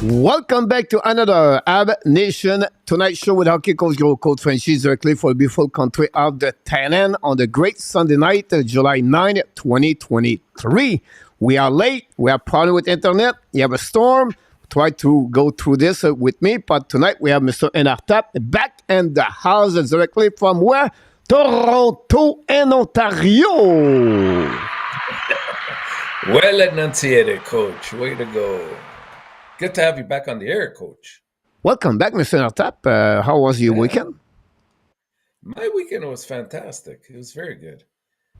Welcome back to another AB Nation Tonight Show with hockey coach FRENCHY directly for the beautiful country of the Thailand on the great Sunday night, July 9, 2023. We are late. We have problem with internet. You have a storm. Try to go through this with me, but tonight we have Mr. Enartap back in the house directly from where? Toronto and Ontario. Well enunciated, Coach. Way to go. Good to have you back on the air, Coach. Welcome back, Mr. Enartap. How was your weekend? My weekend was fantastic. It was very good.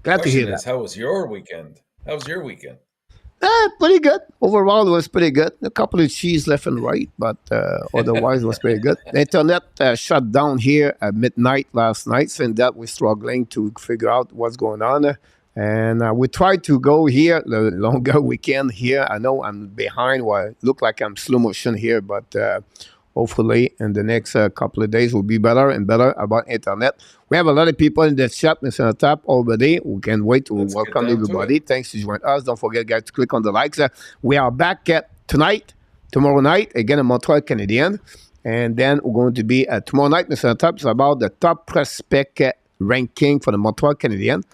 Glad to hear that. How was your weekend? How was your weekend? Pretty good. Overall, it was pretty good. A couple of cheese left and right, but otherwise it was pretty good. The internet shut down here at midnight last night, so in that we're struggling to figure out what's going on. And we tried to go here, the longer weekend here. I know I'm behind. Well, it look like I'm slow motion here, but hopefully in the next couple of days will be better and better about internet. We have a lot of people in the chat, Mr. Tap, already. We can wait to welcome everybody. Thanks for joining us. Don't forget, guys, to click on the likes. We are back tonight, tomorrow night, again, in Montreal Canadiens. And then we're going to be tomorrow night, Mr. Tap, it's about the top prospect ranking for the Montreal Canadiens.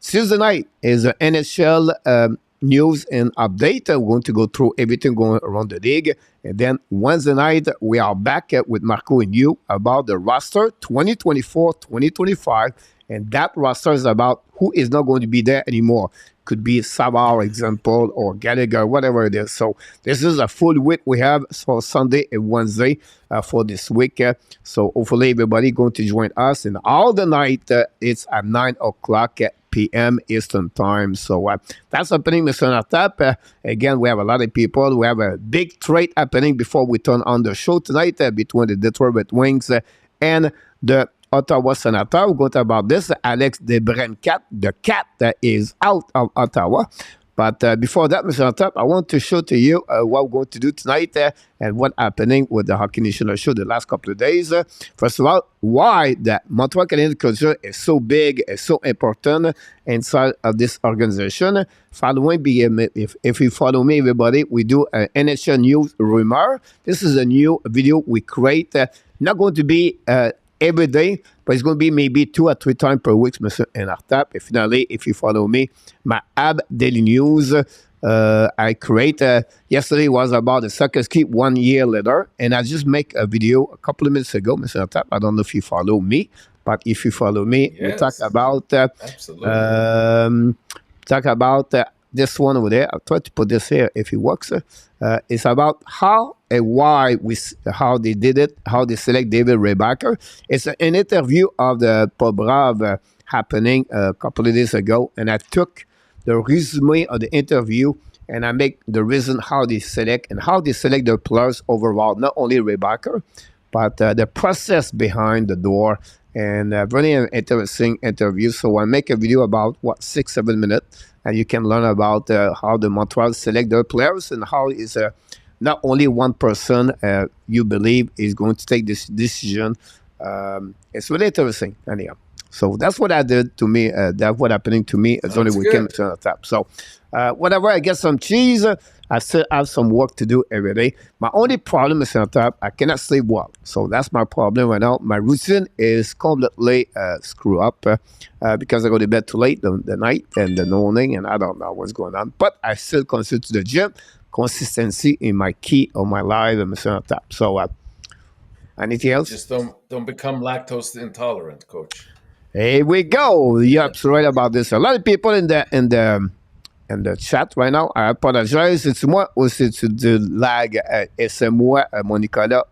Tuesday night is the NHL news and update. We're going to go through everything going around the league. And then Wednesday night, we are back with Marco and you about the roster 2024-2025. And that roster is about who is not going to be there anymore. Could be Savard, example, or Gallagher, whatever it is. So this is a full week we have for Sunday and Wednesday for this week. So hopefully everybody going to join us. And all the night, it's at 9 o'clock p.m. Eastern Time. So that's happening, Mr. Enartap. Again, we have a lot of people. We have a big trade happening before we turn on the show tonight between the Detroit Red Wings and the Ottawa Senators. We're going to talk about this. Alex DeBrincat, the cat that is out of Ottawa. But before that, Mr. Enartap, I want to show to you what we're going to do tonight and what's happening with the Hockey National Show the last couple of days. First of all, why the Montreal Canadiens culture is so big, is so important inside of this organization. Following, if you follow me, everybody, we do an NHL News Rumor. This is a new video we create. Not going to be every day, but it's going to be maybe 2 or 3 times per week, Mr. Enartap. And finally, if you follow me, my AB Daily News, I create, yesterday was about the soccer ski 1 year later, and I just make a video a couple of minutes ago, Mr. Enartap. I don't know if you follow me, but if you follow me, Yes. we talk about, Absolutely. this one over there. I'll try to put this here if it works. It's about how and why how they did it, how they select David Rebacker. It's an interview of the Pobrave happening a couple of days ago, and I took the resume of the interview and I make the reason how they select and how they select their players overall, not only Rebacker, but the process behind the door. And very interesting interview. So I make a video about 6-7 minutes, and you can learn about how the Montreal select their players and how is not only one person you believe is going to take this decision. It's really interesting. Anyhow, so that's what I did to me. That's what happening to me. It's only weekend, Mr. Enartap. So whatever, I get some cheese. I still have some work to do every day. My only problem, Mr. Enartap, I cannot sleep well. So that's my problem right now. My routine is completely screwed up because I go to bed too late the night and the morning, and I don't know what's going on. But I still consider to the gym. Consistency in my key of my life, Mr. Enartap. So anything else? Just don't become lactose intolerant, Coach. Here we go. You're absolutely right about this. A lot of people in the chat right now. I apologize. C'est moi ou c'est du lag? Et c'est moi, mon Nicolas.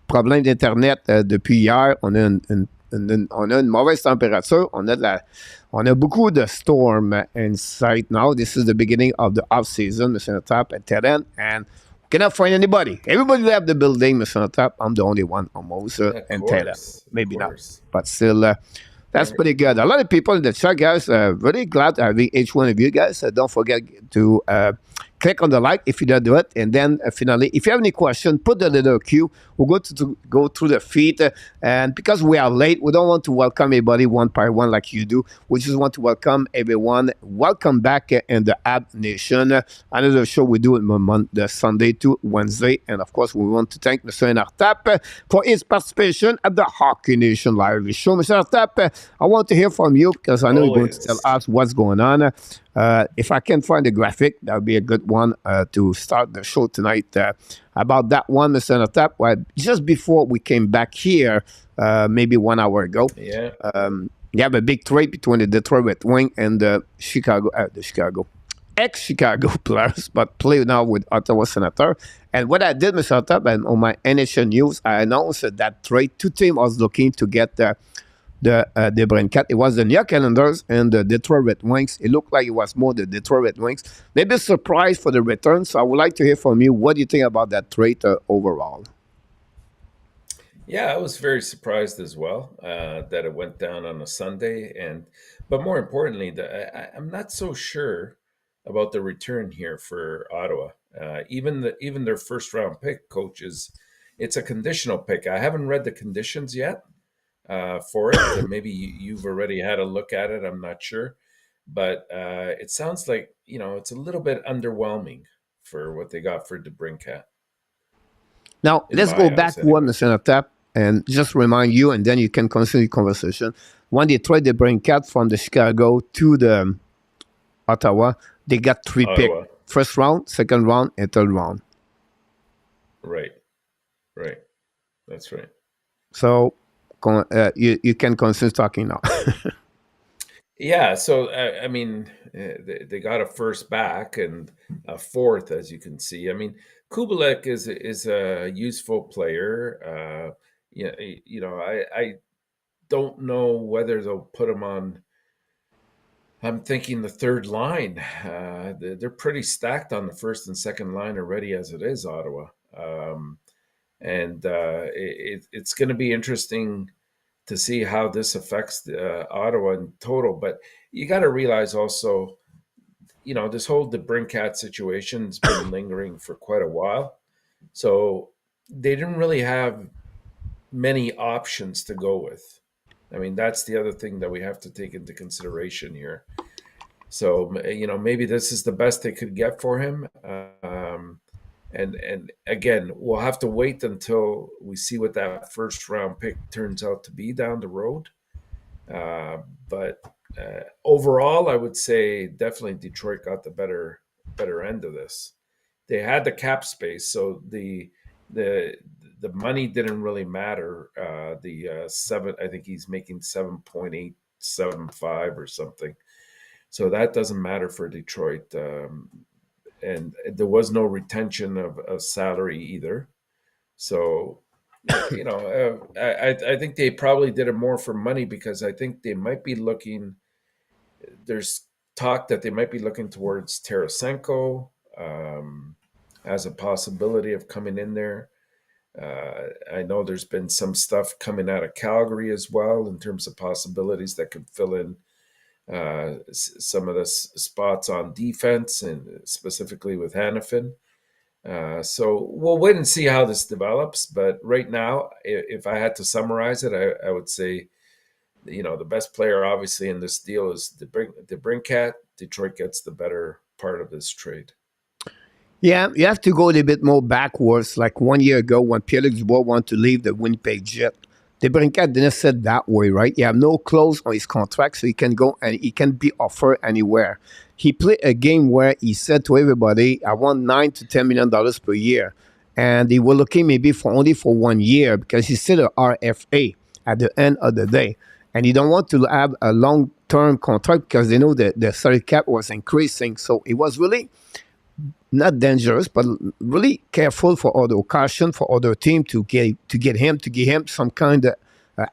Problème d'Internet depuis hier. On a une mauvaise température. On a beaucoup de storm in sight now. This is the beginning of the off season, Mr. Enartap and Terren, and we cannot find anybody. Everybody left the building, Mr. Enartap. I'm the only one almost in Terren. Maybe not, but still. That's pretty good. A lot of people in the chat, guys, really glad having each one of you guys. Don't forget to click on the like if you don't do it. And then finally, if you have any question, put the little Q. We'll go through the feed. And because we are late, we don't want to welcome everybody one by one like you do. We just want to welcome everyone. Welcome back in the HABS Nation. Another show we do the Sunday to Wednesday. And of course, we want to thank Mr. Artap for his participation at the Hockey Nation Live show. Mr. Artap, I want to hear from you because I know you're going to tell us what's going on. If I can find the graphic, that would be a good one to start the show tonight. About that one, Mr. Natap, just before we came back here, maybe 1 hour ago, you have a big trade between the Detroit Red Wings and the ex-Chicago players, but play now with Ottawa Senator. And what I did, Mr. Natap, and on my NHL News, I announced that trade. Two teams was looking to get the DeBrincat. It was the New York Islanders and the Detroit Red Wings. It looked like it was more the Detroit Red Wings. Maybe a surprise for the return. So I would like to hear from you. What do you think about that trade overall? Yeah, I was very surprised as well that it went down on a Sunday, but more importantly, I'm not so sure about the return here for Ottawa. Even their first round pick, coaches, it's a conditional pick. I haven't read the conditions yet for it. Maybe you've already had a look at it. I'm not sure, but it sounds like it's a little bit underwhelming for what they got for DeBrincat. Now let's go back one, Mr. Tap, and just remind you, and then you can continue the conversation. When they tried DeBrincat from the Chicago to the Ottawa, they got three picks: first round, second round, and third round. Right. That's right. So. You can continue talking now. Yeah, so I mean, they got a first back and a fourth, as you can see. I mean, Kubalik is a useful player. I don't know whether they'll put him on. I'm thinking the third line. They're pretty stacked on the first and second line already, as it is, Ottawa. It's going to be interesting to see how this affects Ottawa in total. But you got to realize also, this whole DeBrincat situation has been lingering for quite a while. So they didn't really have many options to go with. I mean, that's the other thing that we have to take into consideration here. So, maybe this is the best they could get for him. And again, we'll have to wait until we see what that first round pick turns out to be down the road. But overall, I would say definitely Detroit got the better end of this. They had the cap space, so the money didn't really matter. I think he's making 7.875 or something. So that doesn't matter for Detroit. And there was no retention of salary either. So, I think they probably did it more for money because I think they might be looking, there's talk that they might be looking towards Tarasenko as a possibility of coming in there. I know there's been some stuff coming out of Calgary as well in terms of possibilities that could fill in some of the spots on defense, and specifically with Hanifin. So we'll wait and see how this develops. But right now, if I had to summarize it, I would say, the best player obviously in this deal is DeBrincat. Detroit gets the better part of this trade. Yeah, you have to go a little bit more backwards. Like 1 year ago when Pierre-Luc Dubois wanted to leave the Winnipeg Jet, DeBrincat didn't set that way, right? You have no clause on his contract, so he can go and he can be offered anywhere. He played a game where he said to everybody, I want $9 to $10 million per year. And they were looking maybe only for 1 year because he's still an RFA at the end of the day. And he don't want to have a long-term contract because they know that the salary cap was increasing. So it was really not dangerous, but really careful for other caution for other team to give him some kind of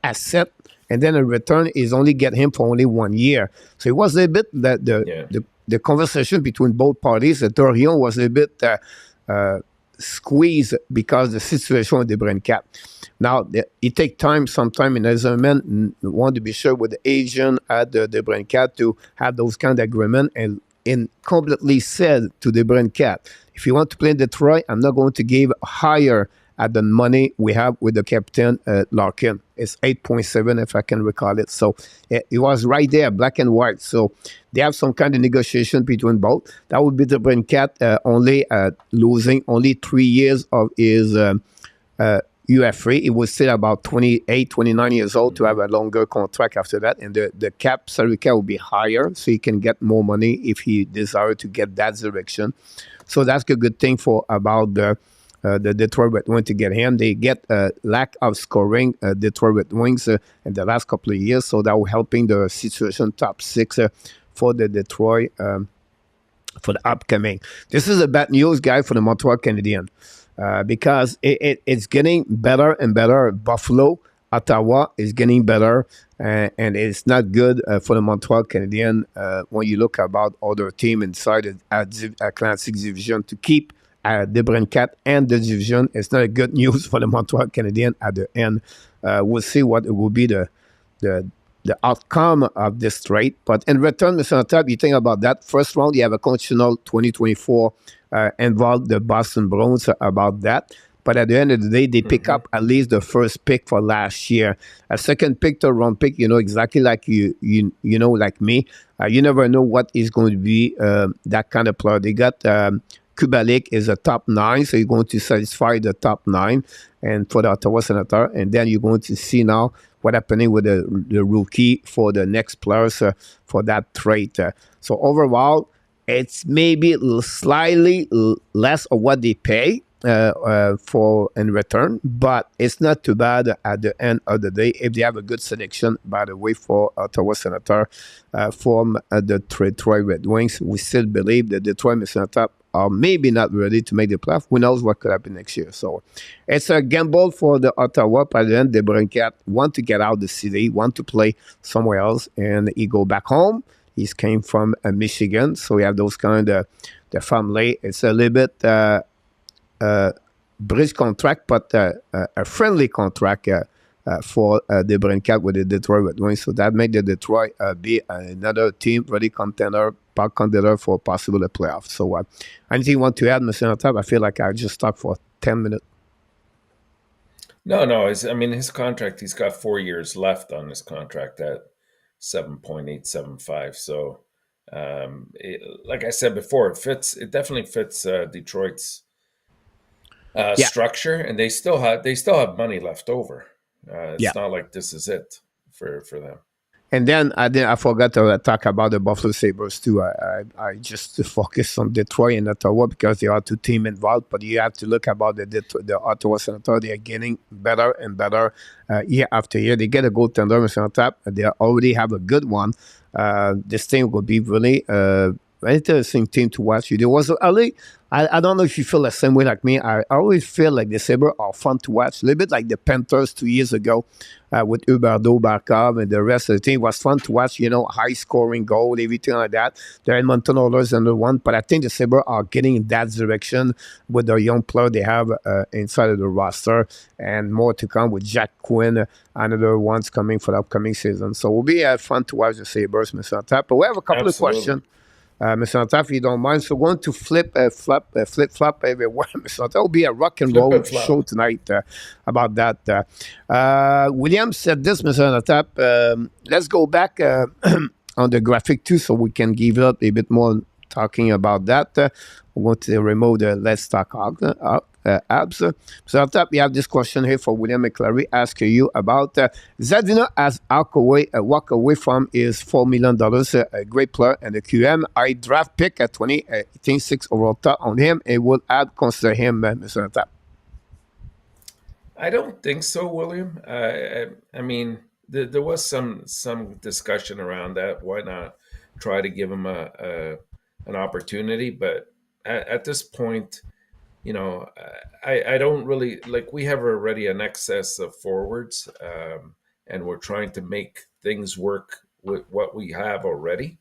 asset, and then in return is only get him for only 1 year. So it was a bit that the conversation between both parties. Dorion was a bit squeezed because the situation with DeBrincat. Now it takes time. Sometime in Eisenman want to be sure with the agent at the DeBrincat to have those kind of agreement and and completely said to DeBrincat, if you want to play in Detroit, I'm not going to give higher at the money we have with the captain Larkin. It's 8.7 if I can recall it. So it was right there, black and white. So they have some kind of negotiation between both. That would be the DeBrincat only losing only 3 years of his UF3. It was still about 28, 29 years old to have a longer contract after that. And the salary cap will be higher, so he can get more money if he desires to get that direction. So that's a good thing for about the Detroit Red Wings to get him. They get a lack of scoring Detroit Red Wings in the last couple of years, so that will helping the situation top 6 for the Detroit for the upcoming. This is a bad news, guy, for the Montreal Canadiens because it's getting better and better. Buffalo, Ottawa is getting better, and it's not good for the Montreal Canadiens when you look about other team inside a Classic division to keep DeBrincat and the division. It's not a good news for the Montreal Canadiens at the end. We'll see what it will be the outcome of this trade. But in return, Mr. Antap, you think about that. First round, you have a conditional 2024 involved the Boston Bruins about that. But at the end of the day, they pick up at least the first pick for last year. A second pick, third round pick, exactly like you know, like me. You never know what is going to be that kind of player. They got Kubalik is a top 9, so you're going to satisfy the top 9 and for the Ottawa Senator. And then you're going to see now what happening with the rookie for the next players for that trade. So overall, it's maybe slightly less of what they pay for in return, but it's not too bad at the end of the day if they have a good selection, by the way, for Ottawa Senator from the Detroit Red Wings. We still believe that Detroit Senator are maybe not ready to make the playoff. Who knows what could happen next year? So it's a gamble for the Ottawa. By the end, DeBrincat want to get out of the city, want to play somewhere else, and he go back home. He came from Michigan, so we have those kind of the family. It's a little bit bridge contract, but a friendly contract for DeBrincat with the Detroit Red Wings. So that made the Detroit be another team ready contender for possible playoffs. So anything you want to add, Mr. Natap? I feel like I just talked for 10 minutes. No. His contract, he's got 4 years left on his contract at 7.875. So, like I said before, it definitely fits Detroit's structure, and they still have money left over. It's not like this is it for them. And then I forgot to talk about the Buffalo Sabres too. I just focus on Detroit and Ottawa because there are two teams involved. But you have to look about the Ottawa Senators. They are getting better and better year after year. They get a goaltender, Mr. Tap. They already have a good one. This team will be really interesting team to watch. There was I don't know if you feel the same way like me. I always feel like the Sabres are fun to watch. A little bit like the Panthers 2 years ago with Huberdeau, Barkov, and the rest of the team. It was fun to watch, high scoring goal, everything like that. The Edmonton Oilers under one. But I think the Sabres are getting in that direction with the young player they have inside of the roster, and more to come with Jack Quinn, another one's coming for the upcoming season. So it will be fun to watch the Sabres, Mr. Tap. But we have a couple of questions. Mr. Antaf, if you don't mind, so going to flip-flop everywhere. Mr. Antaf will be a rock and roll show tonight about that. William said this, Mr. Antaf. Let's go back on the graphic too, so we can give up a bit more talking about that. We're going to remove the Let's Talk abs. So after we have this question here for William McClary asking you about Zadina as walk away from his $4 million, a great player and the QM. I draft pick at 26 overall top on him. It will consider him, Mr. Natap. I don't think so, William. There was some discussion around that. Why not try to give him an opportunity? But at this point, I don't really like. We have already an excess of forwards, and we're trying to make things work with what we have already.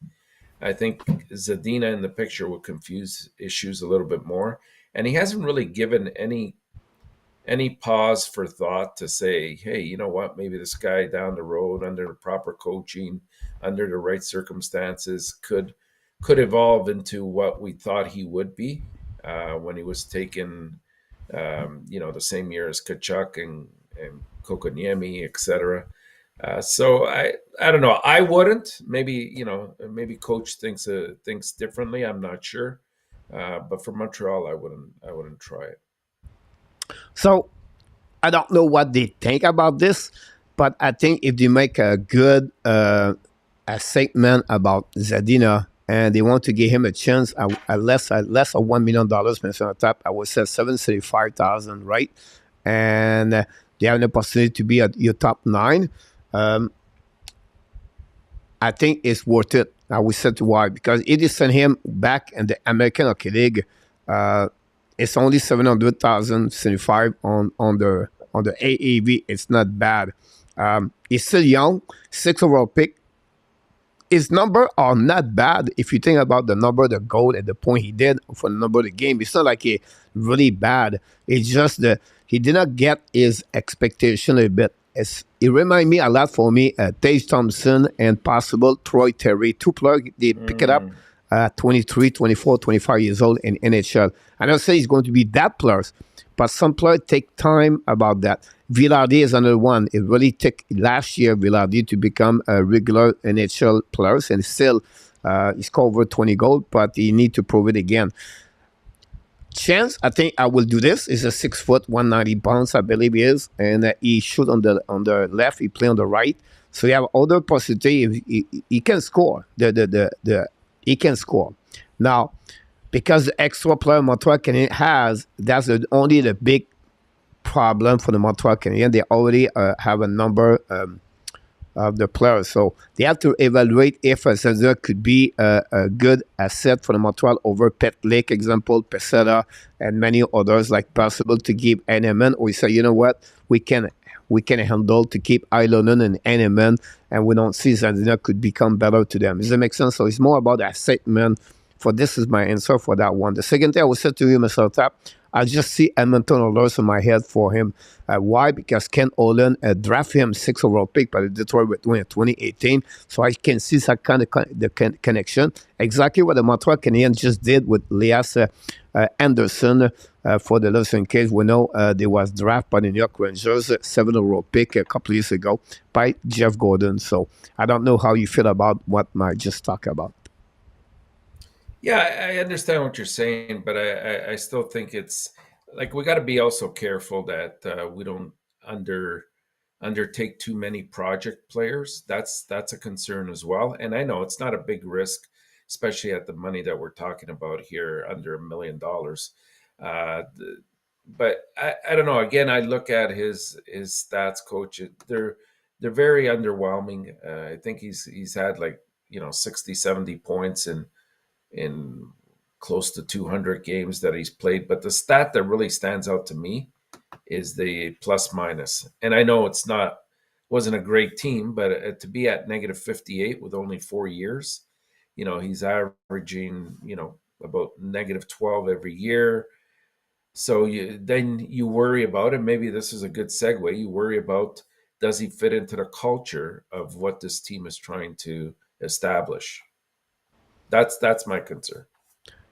I think Zadina in the picture will confuse issues a little bit more, and he hasn't really given any pause for thought to say, hey, you know what, maybe this guy down the road under the proper coaching, under the right circumstances could could evolve into what we thought he would be when he was taken, the same year as Kachuk and Kokoniemi, etc. So I don't know. I wouldn't. Maybe maybe coach thinks differently. I'm not sure. But for Montreal, I wouldn't try it. So I don't know what they think about this, but I think if they make a good a statement about Zadina and they want to give him a chance at less of $1 million on top, I would say 775,000, right? And they have an opportunity to be at your top nine. Um, I think it's worth it. I will say why, because if you send him back in the American Hockey League, uh, it's only 700,075 on the AAV. It's not bad. He's still young, six overall pick. His number are not bad if you think about the number, the goal, and the point he did for the number of the game. It's not like he really bad. It's just that he did not get his expectation a bit. It remind me a lot for me, Tage Thompson and possible Troy Terry. Two players, they pick it up 23, 24, 25 years old in NHL. I don't say he's going to be that players, but some players take time about that. Villardi is another one. It really took last year Villardi to become a regular NHL player, and still he scored over 20 goals, but he need to prove it again. Chance, I think I will do this. Is a 6 foot, 190 pounds, I believe he is, and he shoot on the left. He play on the right, so you have other possibility. He can score. He can score now because the extra player Montreal Canadiens has. That's only the big problem for the Montreal Canadiens. They already have a number of the players, so they have to evaluate if a Zadina could be a good asset for the Montreal over Petlick, example, Peseta, and many others, like possible to give Heineman, or we say, you know what, we can handle to keep Ilonen and Heineman, and we don't see Zadina could become better to them. Does that make sense? So it's more about asset, man. For this is my answer for that one. The second thing I will say to you, Mr. Tap, I just see Edmonton Oilers in my head for him. Why? Because Ken Olin drafted him 6 overall pick by the Detroit Red Wings in 2018. So I can see that kind of connection. Exactly what the Montreal Canadiens just did with Elias Anderson for the Los Angeles. We know they was drafted by the New York Rangers, 7 overall pick a couple years ago by Jeff Gordon. So I don't know how you feel about what I just talked about. Yeah, I understand what you're saying, but I still think it's like we got to be also careful that we don't under undertake too many project players. That's a concern as well. And I know it's not a big risk, especially at the money that we're talking about here, under $1 million. But I don't know. Again, I look at his stats, coach. They're very underwhelming. I think he's had like 60, 70 points in close to 200 games that he's played. But the stat that really stands out to me is the plus minus. And I know wasn't a great team, but to be at negative 58 with only 4 years, he's averaging, about negative 12 every year. So then you worry about it. Maybe this is a good segue. You worry about, does he fit into the culture of what this team is trying to establish? That's my concern.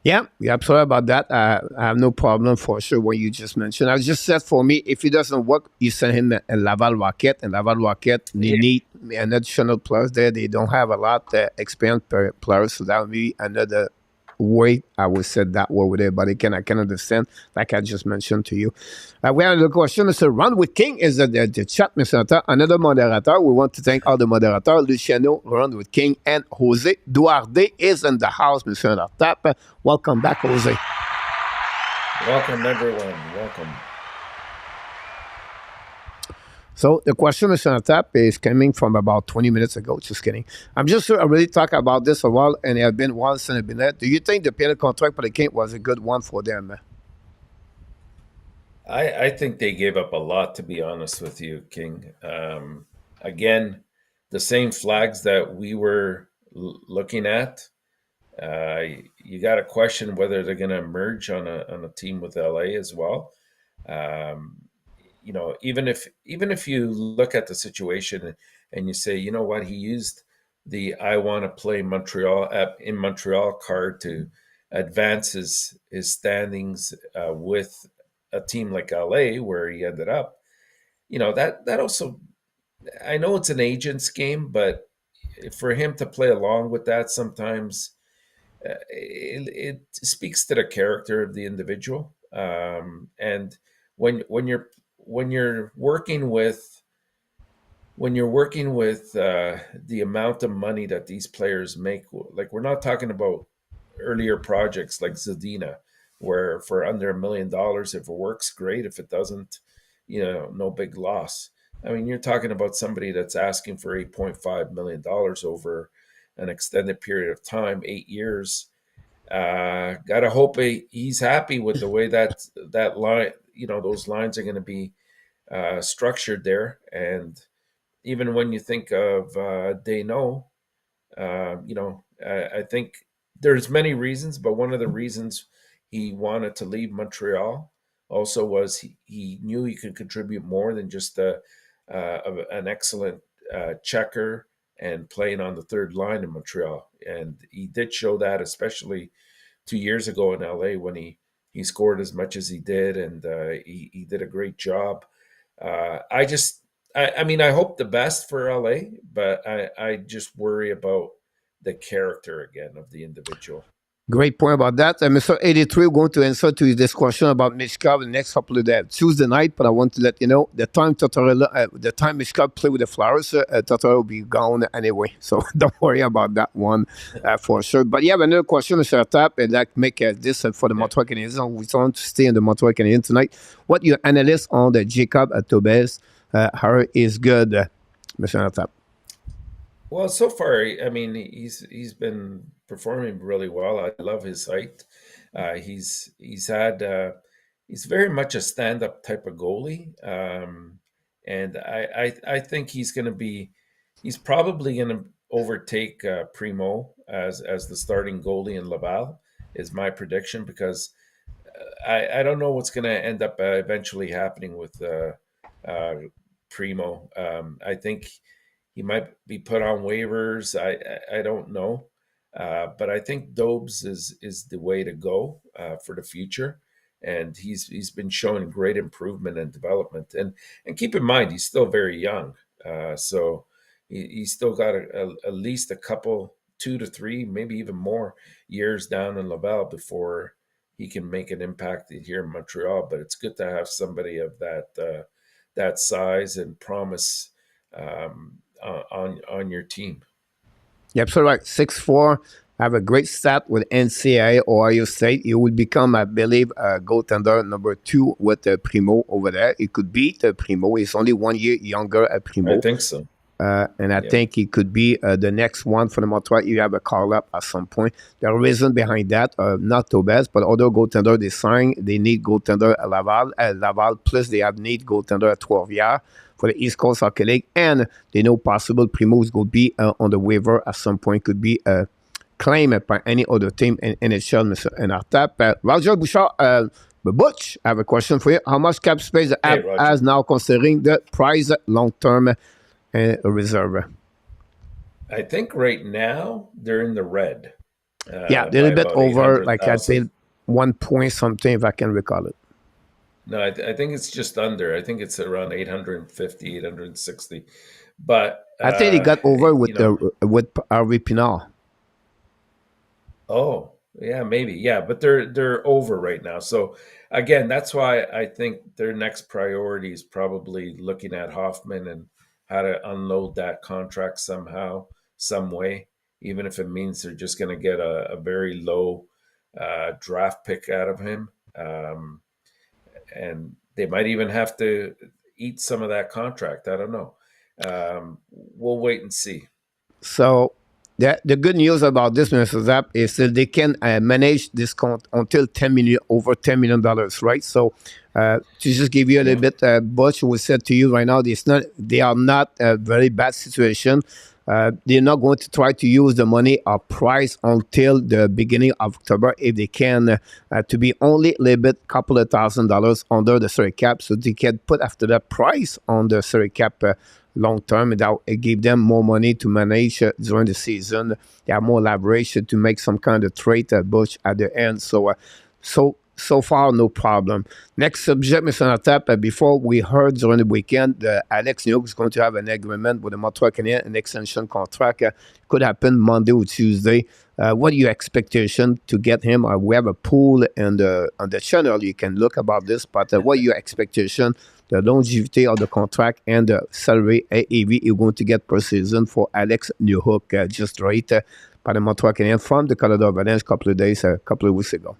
Yeah, you're absolutely about that. I have no problem for sure what you just mentioned. I just said for me, if it doesn't work, you send him a Laval Rocket, and Laval Rocket, they need an additional players there. They don't have a lot experienced players, so that would be another way I would say that word with it, but I can understand, like I just mentioned to you. We have another question. Mr. Run with King is the chat, Mr. Nata. Another moderator. We want to thank all the moderators, Luciano, Run with King, and Jose. Duarte is in the house, Mr. Nata. Welcome back, Jose. Welcome, everyone. Welcome. So the question, Mr. Natap, is coming from about 20 minutes ago. Just kidding. I'm just already talking about this a while, and it has been once since it's been there. Do you think the penalty contract for the King was a good one for them? I think they gave up a lot, to be honest with you, King. Again, the same flags that we were looking at. You got to question whether they're going to emerge on a team with LA as well. Even if you look at the situation and you say, you know what, he used the I want to play Montreal in Montreal card to advance his standings with a team like LA where he ended up. That also, I know it's an agent's game, but for him to play along with that sometimes it speaks to the character of the individual. And when you're working with the amount of money that these players make, like we're not talking about earlier projects like Zadina, where for under $1 million, if it works, great. If it doesn't, no big loss. I mean, you're talking about somebody that's asking for $8.5 million over an extended period of time, 8 years. Gotta hope he's happy with the way that line, those lines are going to be structured there. And even when you think of DANY, I think there's many reasons, but one of the reasons he wanted to leave Montreal also was he knew he could contribute more than just an excellent checker and playing on the third line in Montreal. And he did show that, especially 2 years ago in LA when he scored as much as he did, and he did a great job. I mean, I hope the best for LA, but I just worry about the character again of the individual. Great point about that. Mr. 83, we're going to answer to this question about Mishkov the next couple of days. Tuesday night, but I want to let you know the time Mishkov play with the Flowers, Tortorella will be gone anyway. So don't worry about that one for sure. But you have another question, Mr. Tap, and that make this for the Montreal Canadiens. We want to stay in the Montreal Canadiens tonight. What your analyst on the Jacob Tobes? How is good, Mr. Tap? Well, so far, I mean, he's been performing really well. I love his height. He's very much a stand-up type of goalie, and I think he's probably going to overtake Primo as the starting goalie in Laval, is my prediction, because I don't know what's going to end up eventually happening with Primo. I think he might be put on waivers. I don't know. But I think Dobes is the way to go for the future. And he's been showing great improvement and development. And keep in mind, he's still very young. So he's still got at least a couple, 2 to 3, maybe even more years down in Laval before he can make an impact here in Montreal. But it's good to have somebody of that size and promise on your team. Yep, so right, 6'4", have a great stat with NCAA Ohio State. He will become, I believe, goaltender number 2 with Primo over there. He could beat Primo. He's only 1 year younger at Primo. I think so. And I think he could be the next one for the Montreal. You have a call-up at some point. The reason behind that, not Tobes, but other goaltender they sign, they need goaltender at Laval. At Laval, plus they have need goaltender at 12 years for the East Coast Hockey League. And they know possible Primo is going to be on the waiver at some point, could be claimed by any other team in NHL, Mr. Enartap. Roger Bouchard, Butch, I have a question for you. How much cap space the app has now considering the price long-term reserve? I think right now they're in the red. Yeah, they're a bit over, like I'd say 1 point something, if I can recall it. No, I think it's just under. I think it's around 850, 860. But I think he got over with Harvey Pinard. Oh, yeah, maybe. Yeah, but they're over right now. So again, that's why I think their next priority is probably looking at Hoffman and how to unload that contract somehow, some way, even if it means they're just going to get a very low draft pick out of him. And they might even have to eat some of that contract. I don't know. We'll wait and see. So the good news about this, Mr. Zapp, is that they can manage this until over $10 million, right? So to just give you a little bit, Butch will say to you right now, they are not a very bad situation. They're not going to try to use the money or price until the beginning of October if they can, to be only a little bit, couple of $1,000 under the salary cap, so they can put after that price on the salary cap long term, and that give them more money to manage during the season. They have more leverage to make some kind of trade push at the end. So far, no problem. Next subject, Mr. Natap. Before we heard during the weekend, Alex Newhook is going to have an agreement with the Montreal Canadiens, an extension contract. Could happen Monday or Tuesday. What are your expectation to get him? We have a pool on the channel. You can look about this, but what are your expectation? The longevity of the contract and the salary AAV you're going to get per season for Alex Newhook, just right by the Montreal Canadiens from the Colorado Avalanche a couple of weeks ago.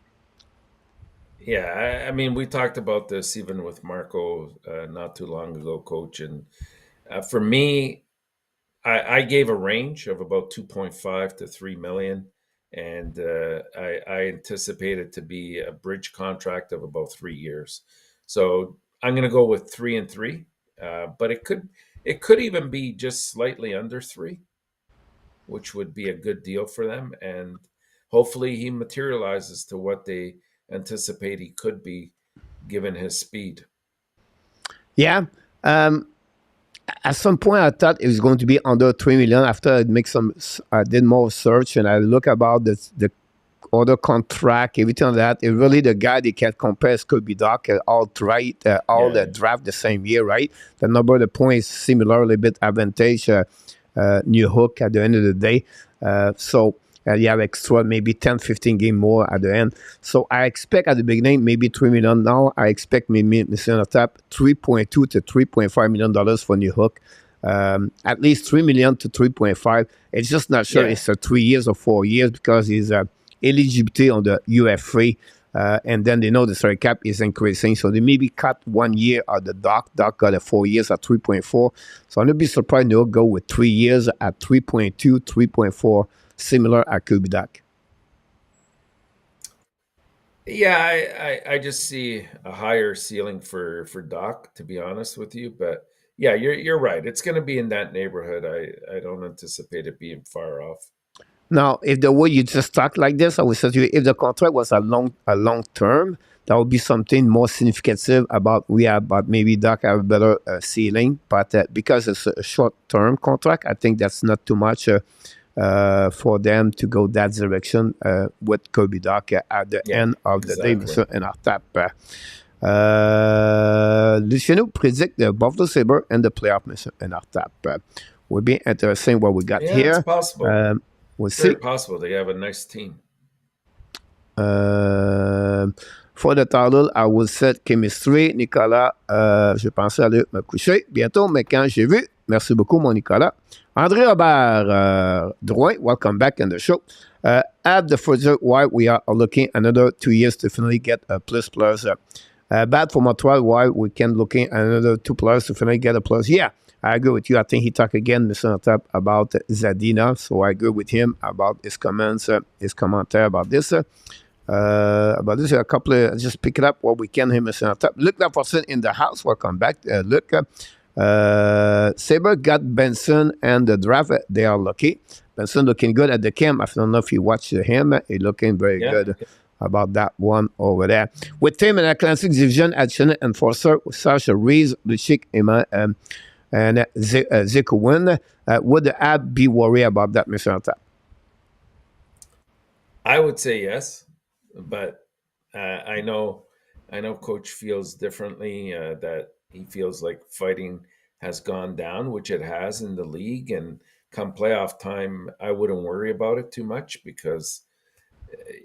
Yeah, I mean, we talked about this even with Marco not too long ago, Coach. And for me, I gave a range of about 2.5 to 3 million, and I anticipate it to be a bridge contract of about 3 years. So I'm going to go with 3 and 3, but it could even be just slightly under 3, which would be a good deal for them. And hopefully he materializes to what they anticipate he could be given his speed. Yeah. At some point, I thought it was going to be under 3 million. After I did more search and I look about the other contract, everything like that. It really the guy they can compare is Kirby Doc, all right, all Yeah. draft the same year, right? The number of the points similarly bit advantage. New Hook at the end of the day. So you have extra maybe 10, 15 game more at the end. So I expect at the beginning maybe 3 million. Now I expect maybe Mr. Tap $3.2 to $3.5 million for New Hook. At least 3 million to 3.5. It's just not sure it's 3 years or 4 years because he's eligibility on the UFA. And then they know the salary cap is increasing. So they maybe cut 1 year of the Doc. Doc got a 4 years at 3.4. So I'm going to be surprised they'll go with 3 years at 3.2, 3.4, similar at Kirby Doc. Yeah, I just see a higher ceiling for Doc, to be honest with you. But yeah, you're right. It's going to be in that neighborhood. I don't anticipate it being far off. Now, if the way you just talk like this, I would say to you, if the contract was a long term, that would be something more significant about maybe Doc have a better ceiling. But because it's a short term contract, I think that's not too much for them to go that direction with Kirby Doc at the end of the day, Monsieur Enartap. Luciano predict the Buffalo Sabre and the playoff, Monsieur Enartap. Would be interesting what we got here. It's possible. We'll Very see. possible. They have a nice team. For the title, I will set chemistry. Nicolas, je pensais aller me coucher bientôt, mais quand j'ai vu, merci beaucoup, mon Nicolas. André Robert Drouin, welcome back in the show. Add the further why we are looking another 2 years to finally get a plus. Bad for Montreal, why we can looking another 2 plus to finally get a plus. Yeah, I agree with you. I think he talked again, Mr. Natap, about Zadina. So I agree with him about his comments, his commentary about this. A couple of, just pick it up what we can here, Mr. Natap. Luc Laforcine in the house. Welcome back, Luc. Sabre got Benson and the draft. They are lucky. Benson looking good at the camp. I don't know if you watched him. He's looking very good about that one over there. With him in the Atlantic Division, Additional Enforcer, Sasha Reeves, Lucic, and Zekowin. Would the app be worried about that, Mr. Natap? I would say yes, but I know Coach feels differently. That he feels like fighting has gone down, which it has in the league. And come playoff time, I wouldn't worry about it too much because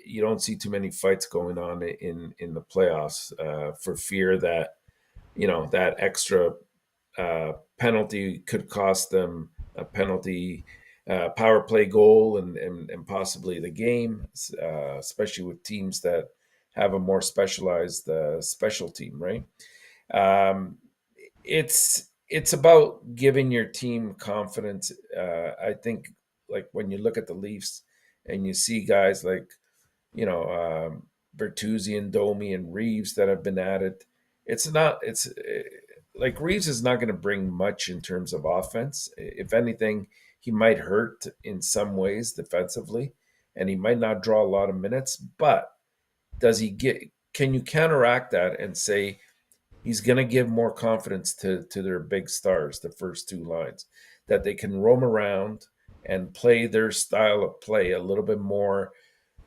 you don't see too many fights going on in the playoffs for fear that that extra penalty could cost them a penalty power play goal and possibly the game, especially with teams that have a more specialized special team, right? It's about giving your team confidence. I think, like when you look at the Leafs and you see guys like Bertuzzi and Domi and Reeves that have been added, it's like Reeves is not going to bring much in terms of offense. If anything, he might hurt in some ways defensively, and he might not draw a lot of minutes. But does he get? Can you counteract that and say he's going to give more confidence to their big stars, the first two lines, that they can roam around and play their style of play a little bit more,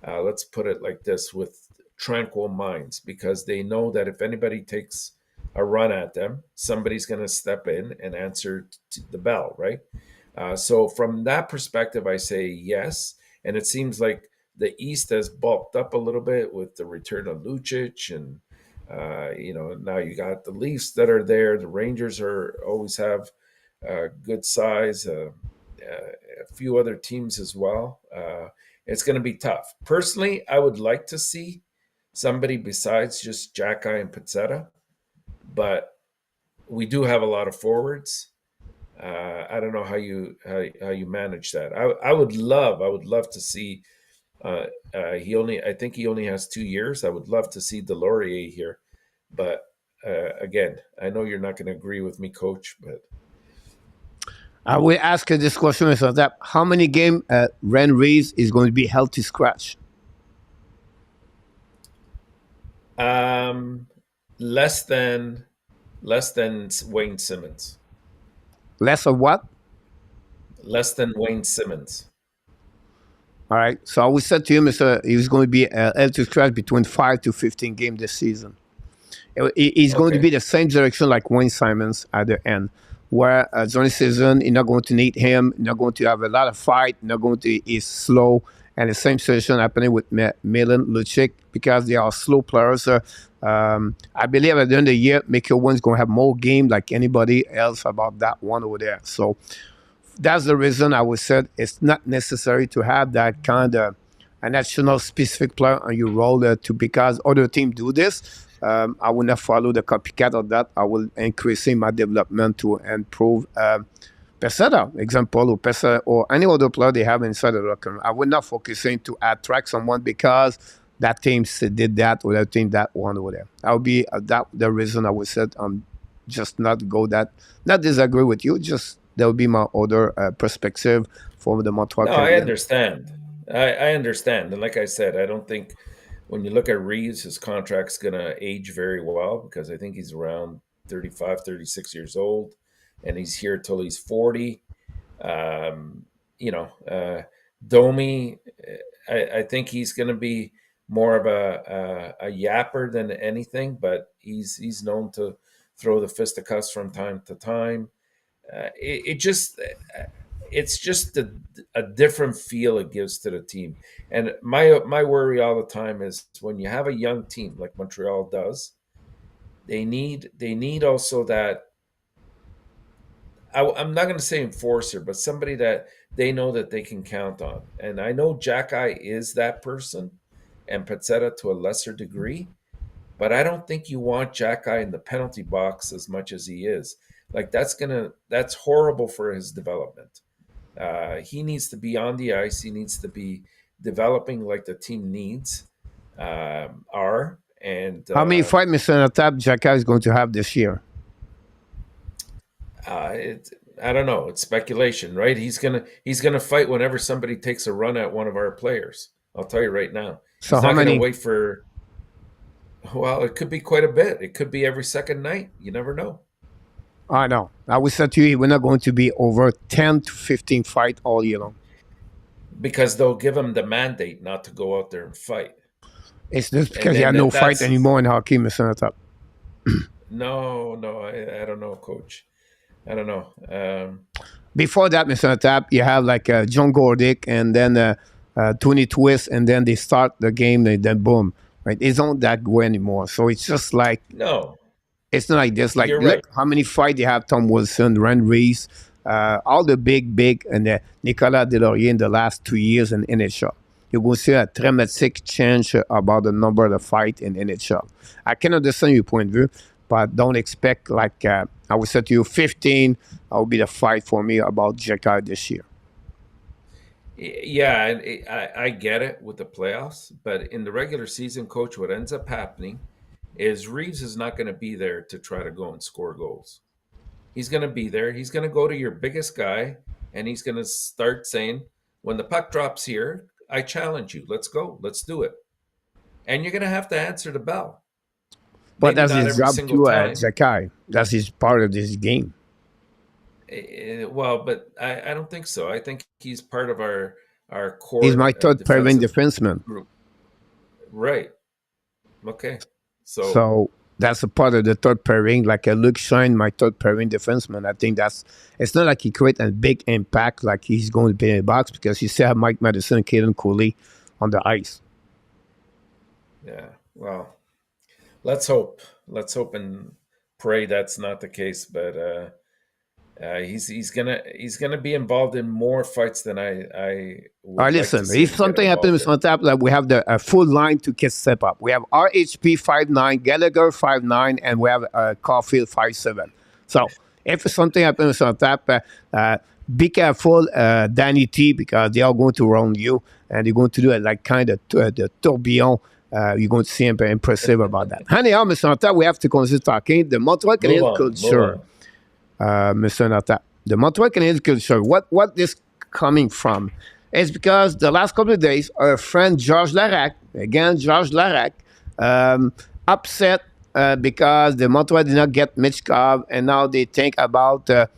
let's put it like this, with tranquil minds, because they know that if anybody takes a run at them, somebody's going to step in and answer the bell, right? So from that perspective, I say yes. And it seems like the East has bulked up a little bit with the return of Lucic, and now you got the Leafs that are there. The Rangers are always have good size. A few other teams as well. It's going to be tough. Personally, I would like to see somebody besides just Jack-Eye and Pizzetta, but we do have a lot of forwards. I don't know how you manage that. I would love to see. I think he only has 2 years. I would love to see Delorier here, but again, I know you're not going to agree with me, Coach. But I will ask you this question, Mr. Tap. How many games Ren Reeves is going to be held to scratch? less than Wayne Simmons. Less of what? Less than Wayne Simmons. All right. So I will say to you, Mr. He's going to be held to scratch between 5 to 15 games this season. He's going to be the same direction like Wayne Simons at the end, where during the season, you're not going to need him, you're not going to have a lot of fight, you're not going to, he's slow. And the same situation happening with Milan Lucic, because they are slow players. I believe at the end of the year, McEwen's going to have more game like anybody else about that one over there. So that's the reason I would say it's not necessary to have that kind of a national specific player on your role because other teams do this. I will not follow the copycat of that. I will increase my development to improve Peseta, example, or Peseta, or any other player they have inside the locker room. I will not focusing to attract someone because that team did that or that team that one over there. That would be that the reason I would say just not go that, not disagree with you, just that would be my other perspective for the Montreal Canadiens. I understand. I understand. And like I said, I don't think when you look at Reeves, his contract's going to age very well, because I think he's around 35, 36 years old, and he's here till he's 40. Domi, I think he's going to be more of a yapper than anything, but he's known to throw the fisticuffs from time to time. It's just a different feel it gives to the team. And my worry all the time is when you have a young team like Montreal does, they need also that. I'm not going to say enforcer, but somebody that they know that they can count on. And I know Jack-Eye is that person, and Pizzetta to a lesser degree, but I don't think you want Jack-Eye in the penalty box as much as he is. Like that's horrible for his development. He needs to be on the ice. He needs to be developing like the team needs are. And how many fights, Mr. Natap, Jack-Eye is going to have this year? I don't know. It's speculation, right? He's gonna fight whenever somebody takes a run at one of our players. I'll tell you right now. So he's how not many? Gonna wait for. Well, it could be quite a bit. It could be every second night. You never know. I know. I would say to you, we're not going to be over 10 to 15 fights all year long. Because they'll give him the mandate not to go out there and fight. It's just because you have no fight anymore in hockey, Mr. Natap. No, I don't know, Coach. I don't know. Before that, Mr. Natap, you have like John Gordick and then Tony Twist, and then they start the game, and then boom. Right? It's not that way anymore. So it's just like... No. It's not like this. Like, you're look right. How many fights they have Tom Wilson, Ren Reeves, all the big, and Nicolas Delorier in the last 2 years in NHL. You will see a dramatic change about the number of the fight in NHL. I can understand your point of view, but don't expect like, I would say to you, 15 will be the fight for me about Jack-Eye this year. Yeah, I get it with the playoffs, but in the regular season, Coach, what ends up happening is Reeves is not going to be there to try to go and score goals. He's going to be there. He's going to go to your biggest guy and he's going to start saying, when the puck drops here, I challenge you. Let's go. Let's do it. And you're going to have to answer the bell. But Maybe that's not his every job single too, time. Zakai. That's his part of this game. Well, but I don't think so. I think he's part of our He's core my third pairing defensive defenseman. group. Right. Okay. So So that's a part of the third pairing, like a Luke Shine, my third pairing defenseman. I think it's not like he create a big impact like he's going to be in the box because you still have Mike Madison and Caden Cooley on the ice. yeah. Well, let's hope. Let's hope and pray that's not the case. But he's gonna be involved in more fights than I All would right, like to listen, see if him get something happens involved with in. Montap, like we have the a full line to get step up. We have RHP 5'9", Gallagher 5'9", and we have Caulfield 5'7". So if something happens with Montap, be careful, Danny T, because they are going to round you, and they're going to do it like kind of the tourbillon. You're going to see him impressive about that. Anyhow, Mr. Montap, we have to continue talking. The Montreal Move Canadiens on. Move culture, Mr. Montap. The Montreal Canadiens culture, what is coming from? It's because the last couple of days, our friend George Larac, upset because the Montreal did not get Michkov, and now they think about the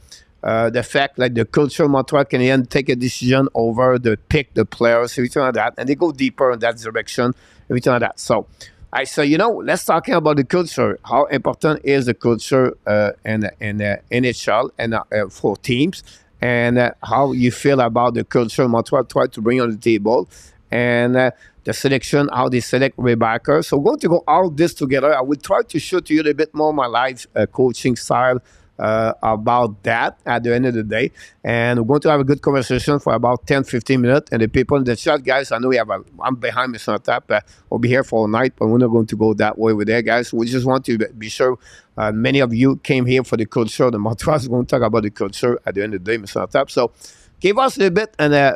fact like the culture Montreal Canadiens take a decision over the pick the players, everything like that, and they go deeper in that direction, everything like that. So I say, let's talking about the culture. How important is the culture in NHL and for teams, and how you feel about the culture Montreal try to bring on the table, and the selection, how they select Rebecca. So we're going to go all this together. I will try to show to you a little bit more my live coaching style about that at the end of the day. And we're going to have a good conversation for about 10-15 minutes. And the people in the chat, guys, I know I'm behind Mr. Tap. We'll be here for all night, but we're not going to go that way with there, guys. We just want to be sure many of you came here for the culture. The Montreal is going to talk about the culture at the end of the day, Mr. Tap. So give us a little bit and,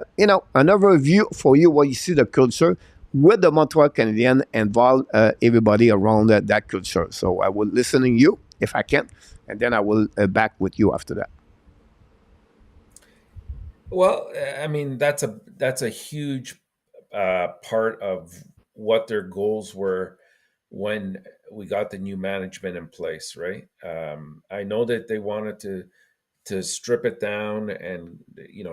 another view for you where you see the culture with the Montreal Canadiens involve everybody around that culture. So I will listen to you if I can, and then I will back with you after that. Well, I mean that's a huge part of what their goals were when we got the new management in place, right? I know that they wanted to strip it down and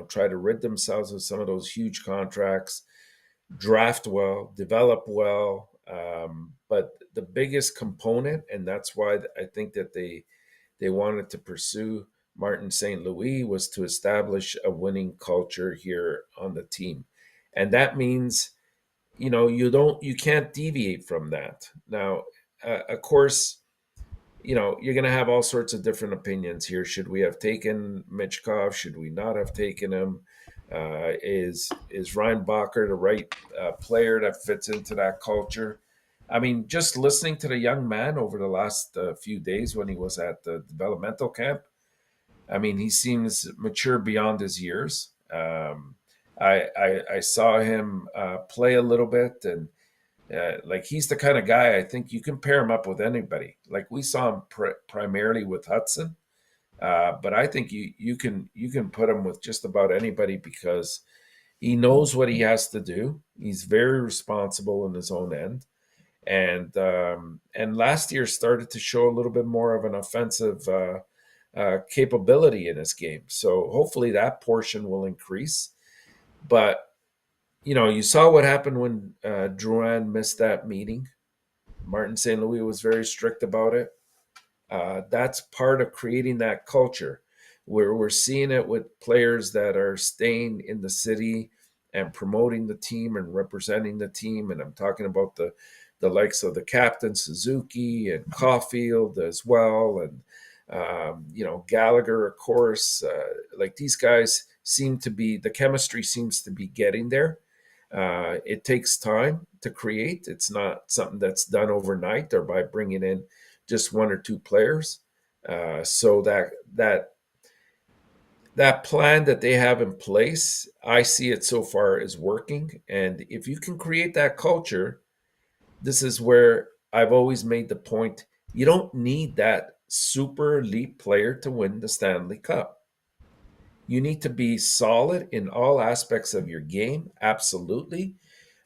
try to rid themselves of some of those huge contracts, draft well, develop well. But the biggest component, and that's why I think that they wanted to pursue Martin St. Louis, was to establish a winning culture here on the team. And that means, you can't deviate from that. Now, of course, you're going to have all sorts of different opinions here. Should we have taken Michkov? Should we not have taken him? Is Ryan Bacher the right player that fits into that culture? I mean, just listening to the young man over the last few days when he was at the developmental camp, I mean, he seems mature beyond his years. I saw him play a little bit, and like he's the kind of guy I think you can pair him up with anybody. Like we saw him primarily with Hudson, but I think you can put him with just about anybody because he knows what he has to do. He's very responsible in his own end, and last year started to show a little bit more of an offensive capability in his game. So hopefully that portion will increase. But you saw what happened when Drouin missed that meeting. Martin St. Louis was very strict about it. That's part of creating that culture where we're seeing it with players that are staying in the city and promoting the team and representing the team. And I'm talking about the likes of the captain Suzuki and Caulfield as well, and Gallagher, of course. Like these guys seem to be, the chemistry seems to be getting there. It takes time to create. It's not something that's done overnight or by bringing in just one or two players. So that plan that they have in place, I see it so far is working. And if you can create that culture, this is where I've always made the point. You don't need that super elite player to win the Stanley Cup. You need to be solid in all aspects of your game, absolutely.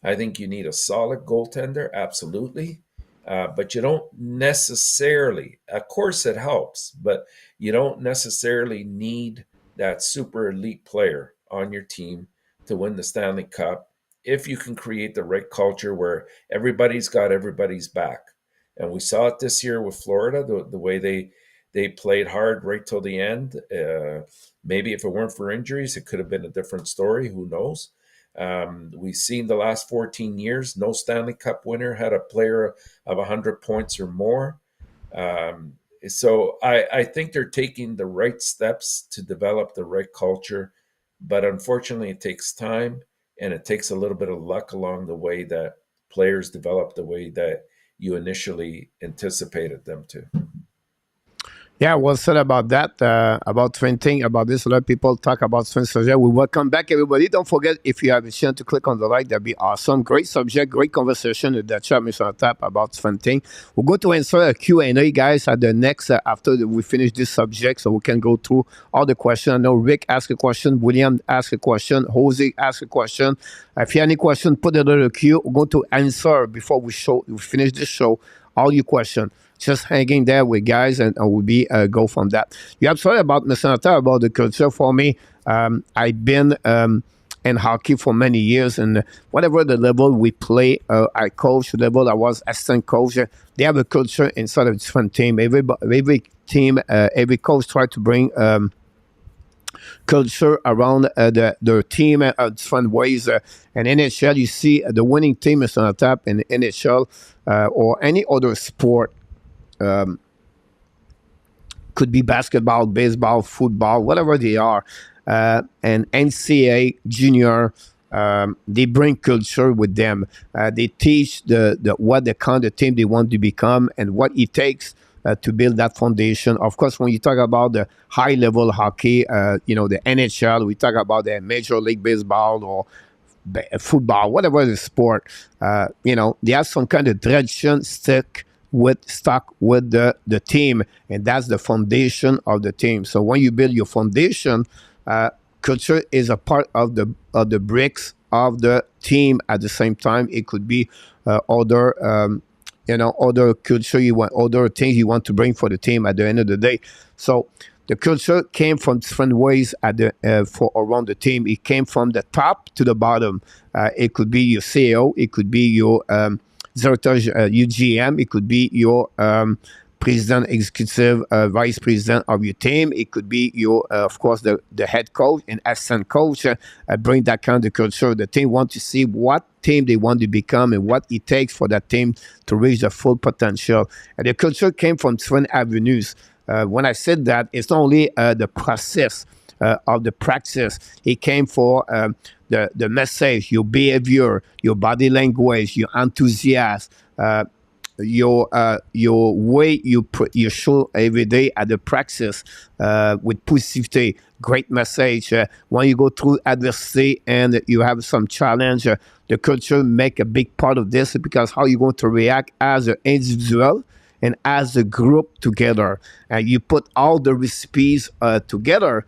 I think you need a solid goaltender, absolutely. But you don't necessarily, of course, it helps, but you don't necessarily need that super elite player on your team to win the Stanley Cup if you can create the right culture where everybody's got everybody's back. And we saw it this year with Florida, the way they played hard right till the end. Maybe if it weren't for injuries, it could have been a different story. Who knows? We've seen the last 14 years, no Stanley Cup winner had a player of 100 points or more. So I think they're taking the right steps to develop the right culture, but unfortunately, it takes time and it takes a little bit of luck along the way that players develop the way that you initially anticipated them to. Yeah, well said about that, about printing, about this. A lot of people talk about strength subject. We welcome back, everybody. Don't forget, if you have a chance to click on the like, that'd be awesome. Great subject, great conversation with the chat, Mr. Tap, about printing. We're going to answer a Q&A, guys, at the next, after we finish this subject, so we can go through all the questions. I know Rick asked a question, William asked a question, Jose asked a question. If you have any question, put it in the queue. We're going to answer before we finish this show, all your questions. Just hanging there with guys, and we'll be go from that. You're absolutely about Mr. Natal, about the culture. For me, I've been in hockey for many years, and whatever the level we play, I coach the level I was assistant coach. They have a culture inside of different team. Every team, every coach try to bring culture around their team different ways. And NHL, you see the winning team is on the top in NHL or any other sport. Could be basketball, baseball, football, whatever they are. And NCAA, junior, they bring culture with them. They teach what the kind of team they want to become and what it takes to build that foundation. Of course, when you talk about the high-level hockey, the NHL, we talk about the Major League Baseball or football, whatever the sport, they have some kind of tradition stuck with the team, and that's the foundation of the team. So when you build your foundation, culture is a part of the bricks of the team. At the same time, it could be other culture other things you want to bring for the team at the end of the day. So the culture came from different ways for around the team. It came from the top to the bottom. It could be your CEO, it could be your director, UGM, it could be your president, executive, vice president of your team. It could be your, of course, the head coach and assistant coach. Bring that kind of culture. The team want to see what team they want to become and what it takes for that team to reach their full potential. And the culture came from different avenues. When I said that, it's not only the process of the practice. It came for the message, your behavior, your body language, your enthusiasm, your way you show every day at the practice with positivity. Great message. When you go through adversity and you have some challenge, the culture make a big part of this, because how you're going to react as an individual and as a group together. You put all the recipes together,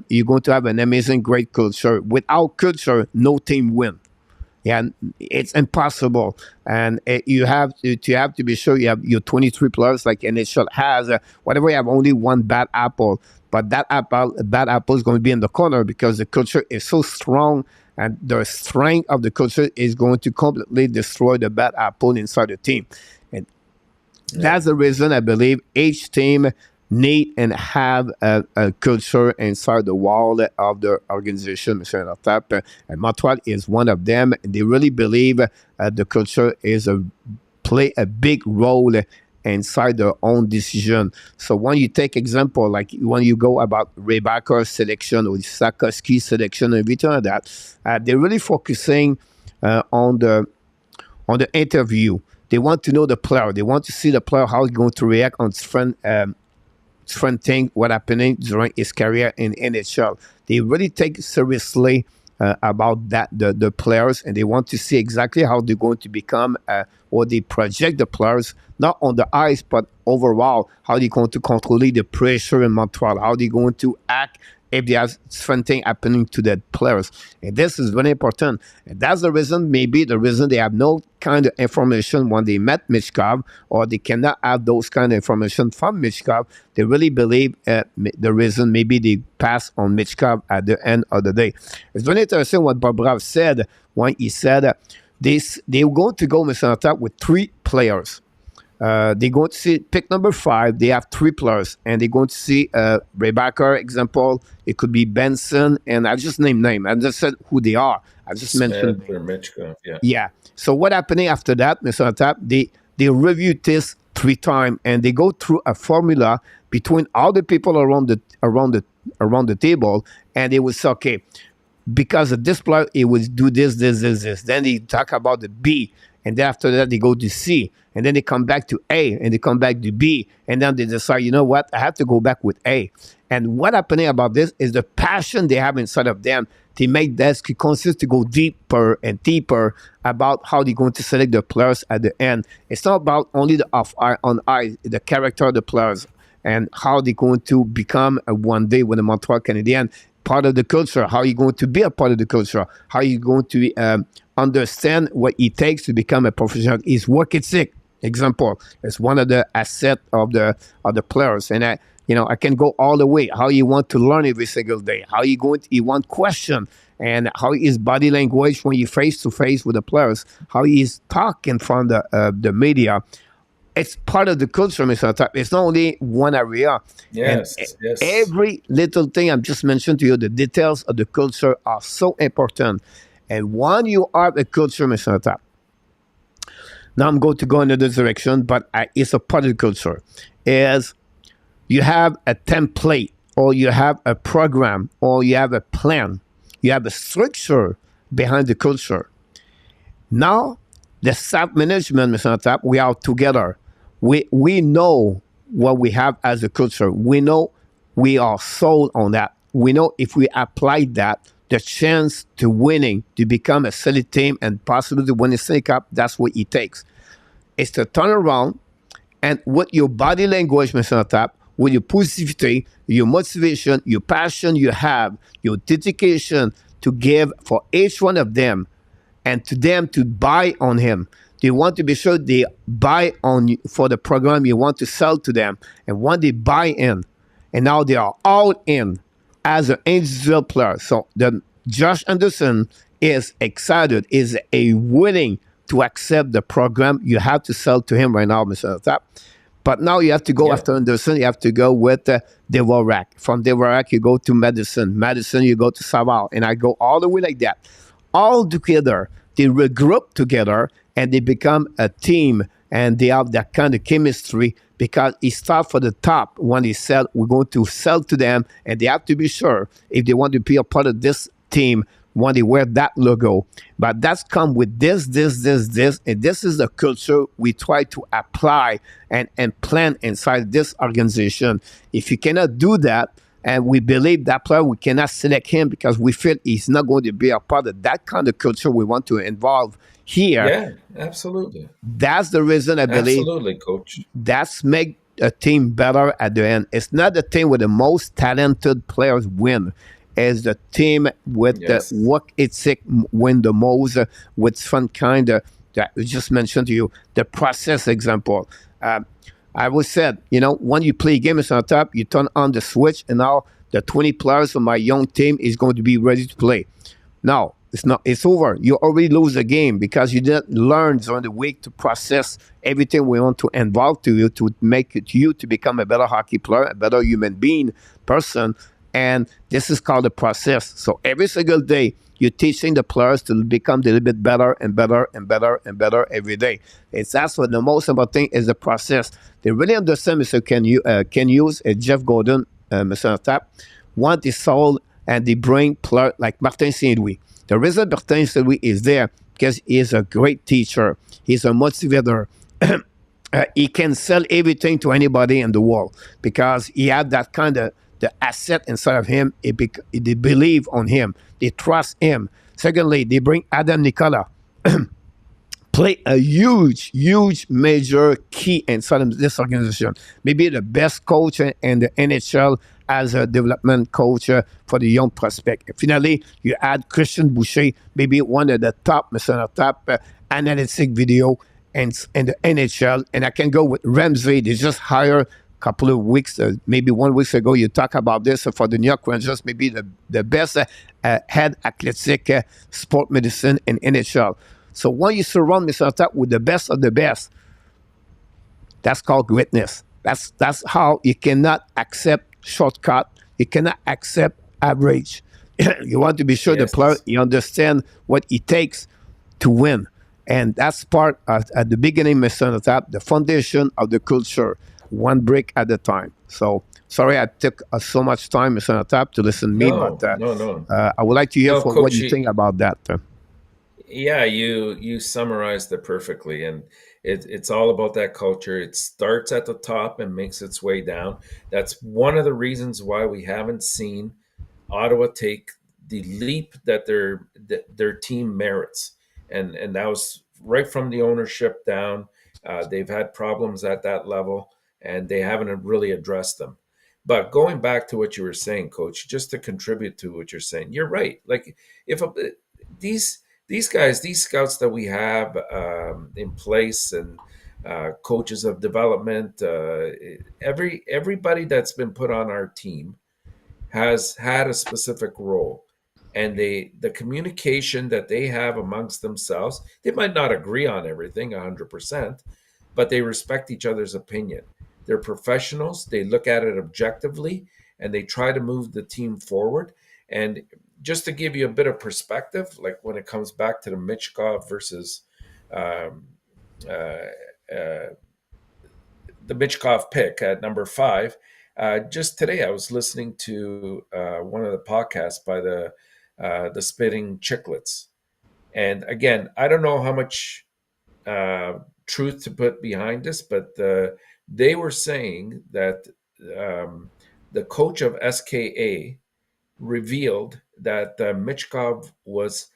you're going to have an amazing, great culture. Without culture, no team win. Yeah, it's impossible. And you have to be sure you have your 23 players like NHL has. Whatever, you have only one bad apple. But bad apple is going to be in the corner, because the culture is so strong, and the strength of the culture is going to completely destroy the bad apple inside the team. And that's the reason I believe each team need and have a culture inside the wall of the organization, Mr. Tap. And Montreal is one of them. They really believe the culture play a big role inside their own decision. So when you take example, like when you go about Rebecca selection or Sakoski selection and everything like that, they're really focusing on the interview. They want to know the player. They want to see the player, how he's going to react on different things, what happening during his career in NHL. They really take seriously about that, the players, and they want to see exactly how they're going to become, or they project the players, not on the ice, but overall, how they're going to control the pressure in Montreal, how they're going to act if there's different thing happening to the players. And this is very important. And that's the reason, maybe the reason they have no kind of information when they met Michkov, or they cannot have those kind of information from Michkov. They really believe the reason maybe they pass on Michkov at the end of the day. It's very interesting what Bobrov said when he said they're going to go, Mr. Attack, with 3 players. They're going to see pick number 5. They have 3 players, and they're going to see Rebecca, example. It could be Benson, and I just named name. I just said who they are. I just mentioned. Michkov, yeah. Yeah. So what happening after that, Mr. Tap? They review this 3 times, and they go through a formula between all the people around the table, and they will say, okay, because of this player, it will do this. Then they talk about the B, and then after that they go to C, and then they come back to A, and they come back to B, and then they decide, you know what, I have to go back with A. And what happening about this is the passion they have inside of them. They make this consist to go deeper and deeper about how they're going to select the players at the end. It's not about only the off eye on eye, the character of the players and how they're going to become one day with the Montreal Canadiens, part of the culture, how you're going to be a part of the culture, how you're going to understand what it takes to become a professional. Is work ethic, example. It's one of the assets of the players. And I can go all the way. How you want to learn every single day. How you want question, and how is body language when you face to face with the players. How is talk in front of the media. It's part of the culture, Mr. Tap. It's not only one area. Yes, and yes. Every little thing I've just mentioned to you, the details of the culture are so important. And when you are a culture, Mr. Tap, now I'm going to go in another direction, but it's a part of the culture, is you have a template, or you have a program, or you have a plan. You have a structure behind the culture. Now, the staff management, Mr. Tap, we are together. We know what we have as a culture. We know we are sold on that. We know if we apply that, the chance to winning, to become a solid team and possibly to win the Stanley Cup, that's what it takes. It's to turn around and with your body language, Mr. Tap, with your positivity, your motivation, your passion you have, your dedication to give for each one of them, and to them to buy on him. They want to be sure they buy on you for the program you want to sell to them. And when they buy in, and now they are all in as an individual player. So the Josh Anderson is excited, is willing to accept the program you have to sell to him right now, Mr. Tap. But now you have to go after Anderson. You have to go with Dvorak. From Dvorak, you go to Madison. Madison, you go to Savard. And I go all the way like that. All together, they regroup together, and they become a team, and they have that kind of chemistry because it starts for the top when they sell. We're going to sell to them, and they have to be sure if they want to be a part of this team when they wear that logo. But that's come with this, and this is the culture we try to apply and plan inside this organization. If you cannot do that, and we believe that player, we cannot select him because we feel he's not going to be a part of that kind of culture we want to involve here. Yeah, absolutely. That's the reason I believe. Absolutely, coach. That's make a team better at the end. It's not the team with the most talented players win. It's the team with the work ethic win the most, with some kind of, that I just mentioned to you, the process example. I always said, when you play a game on top, you turn on the switch, and now the 20 players of my young team is going to be ready to play. Now, it's over. You already lose the game because you didn't learn during the week to process everything we want to involve to you to make it you to become a better hockey player, a better human being, person. And this is called the process. So every single day, you're teaching the players to become a little bit better and better and better and better every day. That's what the most important thing is, the process. They really understand Mr. Can use Jeff Gordon, Mr. Tap, want is sold, and they bring players like Martin Saint-Louis. The reason Martin Saint-Louis is there because he is a great teacher. He's a motivator. He can sell everything to anybody in the world because he had that kind of the asset inside of him. They believe on him. They trust him. Secondly, they bring Adam Nicola. Play a huge, major key inside of this organization. Maybe the best coach in the NHL as a development coach for the young prospect. Finally, you add Christian Boucher, maybe one of the top, Mr. Top analytic video in the NHL. And I can go with Ramsey. They just hired a couple of weeks, maybe 1 week ago, you talk about this for the New York Rangers, maybe the best head athletic sport medicine in NHL. So when you surround Mr. Top with the best of the best, that's called greatness. That's how you cannot accept shortcut. You cannot accept average. You want to be sure the player, you understand what it takes to win. And that's part at the beginning, Mr. Top, the foundation of the culture, one brick at a time. So sorry I took so much time, Mr. Top, to listen to me, but I would like to hear from what you think about that. Yeah, you summarized it perfectly, and it's all about that culture. It starts at the top and makes its way down. That's one of the reasons why we haven't seen Ottawa take the leap that their team merits, and that was right from the ownership down. They've had problems at that level, and they haven't really addressed them. But going back to what you were saying, Coach, just to contribute to what you're saying, you're right. Like if these guys, these scouts that we have in place, and coaches of development, everybody that's been put on our team has had a specific role, and the communication that they have amongst themselves, they might not agree on everything 100%, but they respect each other's opinion. They're professionals. They look at it objectively, and they try to move the team forward. And just to give you a bit of perspective, like when it comes back to the Michkov versus the Michkov pick at number 5, just today I was listening to one of the podcasts by the Spitting Chicklets, and again, I don't know how much truth to put behind this, but they were saying that the coach of SKA revealed that Michkov was,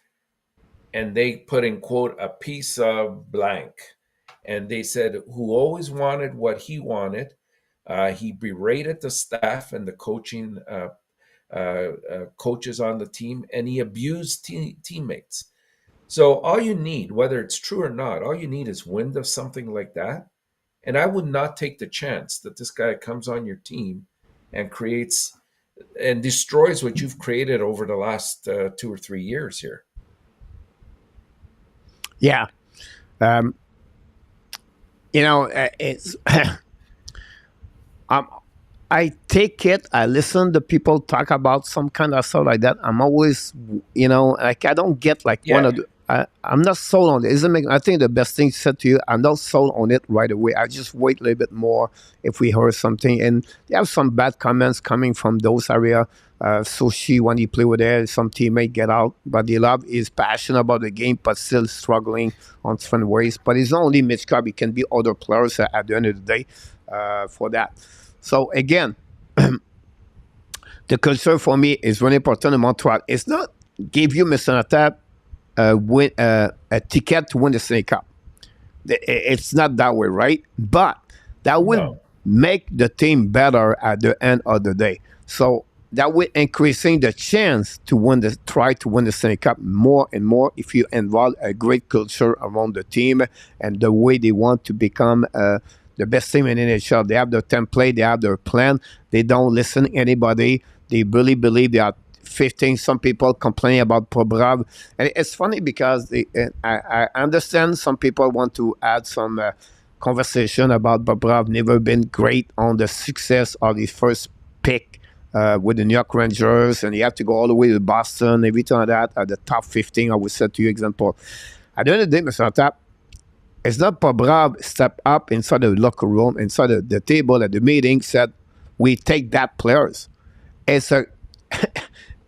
and they put in quote, a piece of blank. And they said, who always wanted what he wanted. He berated the staff and the coaching coaches on the team, and he abused teammates. So all you need, whether it's true or not, all you need is wind of something like that. And I would not take the chance that this guy comes on your team and creates and destroys what you've created over the last 2 or 3 years here. Yeah. It's I take it, I listen to people talk about some kind of stuff like that. I'm always, like I don't get like one of the, I'm not sold on it. I think the best thing said to you, I'm not sold on it right away. I just wait a little bit more if we heard something. And they have some bad comments coming from those areas. Sushi, when he play with there, some teammate get out, but he love is passionate about the game, but still struggling on different ways. But it's not only Mitch Cobb, it can be other players at the end of the day for that. So again, the culture for me is really important in Montreal. It's not give you Mr. Natap a ticket to win the Stanley Cup. It's not that way, right? But that will make the team better at the end of the day. So that will increasing the chance to try to win the Stanley Cup more and more if you involve a great culture around the team and the way they want to become the best team in NHL. They have their template, they have their plan. They don't listen to anybody. They really believe they are 15. Some people complaining about Bobrov. And it's funny because I understand some people want to add some conversation about Bobrov never been great on the success of his first pick with the New York Rangers, and you have to go all the way to Boston, everything like that, at the top 15, I would say to you, example. At the end of the day, Mr. Tap, it's not Bobrov step up inside the locker room, inside the table at the meeting, said, we take that players. It's a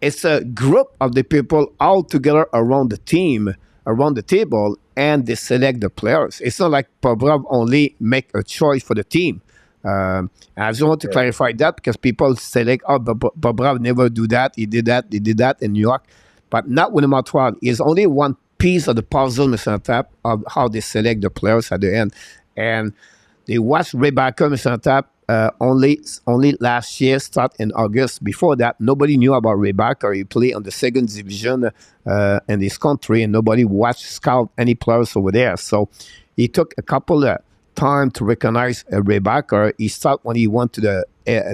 it's a group of the people all together around the team, around the table, and they select the players. It's not like Bobrov only make a choice for the team. I just want to clarify that because people select, Bobrov never do that. He did that in New York, but not with Montreal. It's only one piece of the puzzle, Mr. Tap, of how they select the players at the end. And they watch Rebecca, Mr. Tap, only last year, start in August. Before that, nobody knew about Rebecca. He played on the second division in this country, and nobody watched scout any players over there. So he took a couple of time to recognize Rebecca. He started when he went to the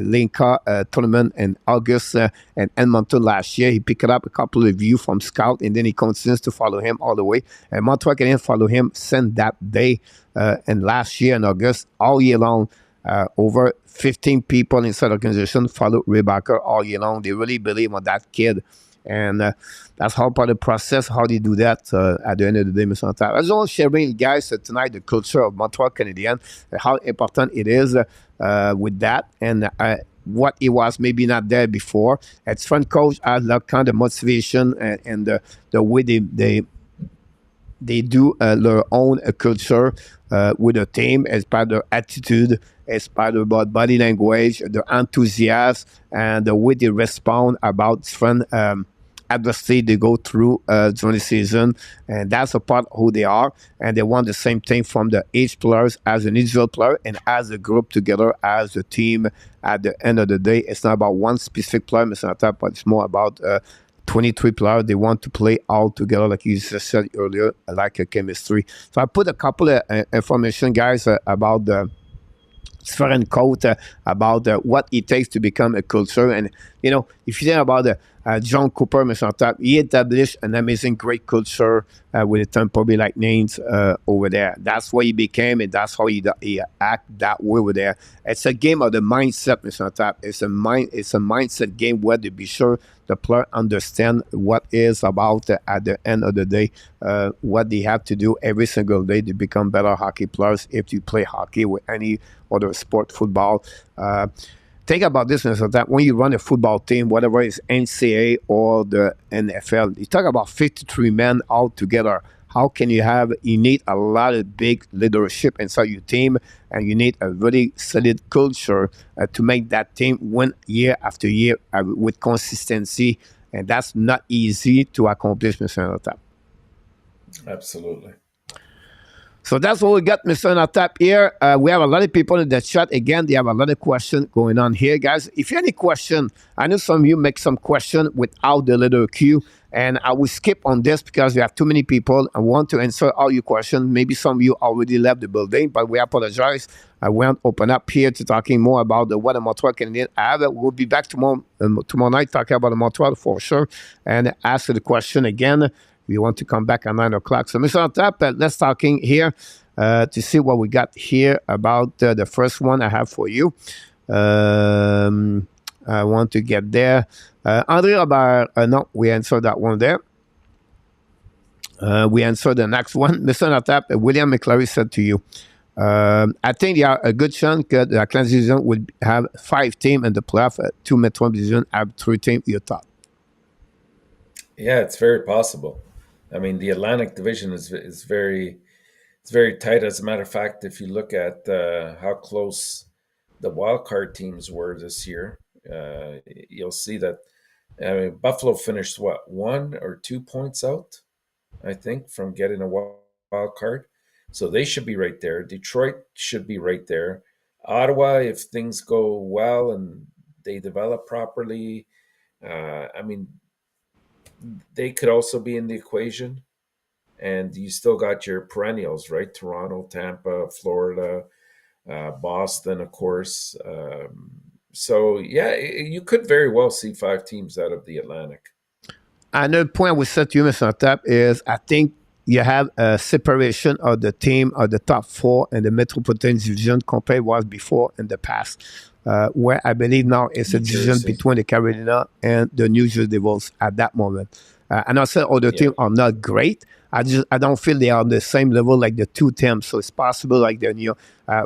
Linka tournament in August in Edmonton last year. He picked up a couple of views from scout, and then he continues to follow him all the way. And Montreal Canadiens follow him since that day and last year in August, all year long. Over 15 people inside the organization follow Rebecca all year long. They really believe on that kid. And that's how part of the process, how they do that at the end of the day, Mr. Antap. I just want to share with you guys tonight the culture of Montreal Canadiens, how important it is with that, and what it was maybe not there before. Its front coach has that kind of motivation and the way they do their own culture with the team as part of their attitude, as part of about body language, their enthusiasm, and the way they respond about different adversity they go through during the season. And that's a part of who they are. And they want the same thing from the each players as an individual player and as a group together as a team. At the end of the day, it's not about one specific player, Mr. Natap, but it's more about 23 players. They want to play all together, like you just said earlier, like a chemistry. So I put a couple of information, guys, about the different quote about what it takes to become a culture. And, you know, if you think about John Cooper, Mr. Top, he established an amazing, great culture with the Tampa Bay Lightning over there. That's what he became, and that's how he act that way over there. It's a game of the mindset, Mr. Top. It's a mindset game where to be sure the player understand what is about at the end of the day, what they have to do every single day to become better hockey players if you play hockey with any other sport, football. Think about this, Mr. That when you run a football team, whatever it's NCAA or the NFL, you talk about 53 men all together. How can you need a lot of big leadership inside your team, and you need a really solid culture to make that team win year after year with consistency. And that's not easy to accomplish, Mr. Natap. Absolutely. So that's what we got, Mr. Natap here. We have a lot of people in the chat. Again, they have a lot of questions going on here, guys. If you have any question, I know some of you make some question without the letter Q, and I will skip on this because we have too many people. I want to answer all your questions. Maybe some of you already left the building, but we apologize. I won't open up here to talking more about what the Montreal Canadiens have. We'll be back tomorrow night talking about the Montreal for sure, and answer the question again. We want to come back at 9 o'clock. So, Mr. Antap, let's talking here to see what we got here about the first one I have for you. I want to get there. Andre Robert, no, we answered that one there. We answered the next one. Mr. Antap, William McClary said to you, I think there are a good chance that the Atlantic Division would have 5 teams in the playoff. 2 Metro Division have 3 teams. Your thought? Yeah, it's very possible. I mean, the Atlantic Division is very tight. As a matter of fact, if you look at how close the wild card teams were this year, you'll see that Buffalo finished 1 or 2 points out, I think, from getting a wild card. So they should be right there. Detroit should be right there. Ottawa, if things go well and they develop properly, I mean, they could also be in the equation. And you still got your perennials, right? Toronto, Tampa, Florida, Boston, of course. So, yeah, you could very well see 5 teams out of the Atlantic. Another point we said to you, Mr. Tap, is I think you have a separation of the team of the top 4 in the Metropolitan Division compared to what was before in the past, where I believe now it's a division between the Carolina and the New Jersey Devils at that moment. And I said other teams are not great. I don't feel they are on the same level like the 2 teams. So it's possible like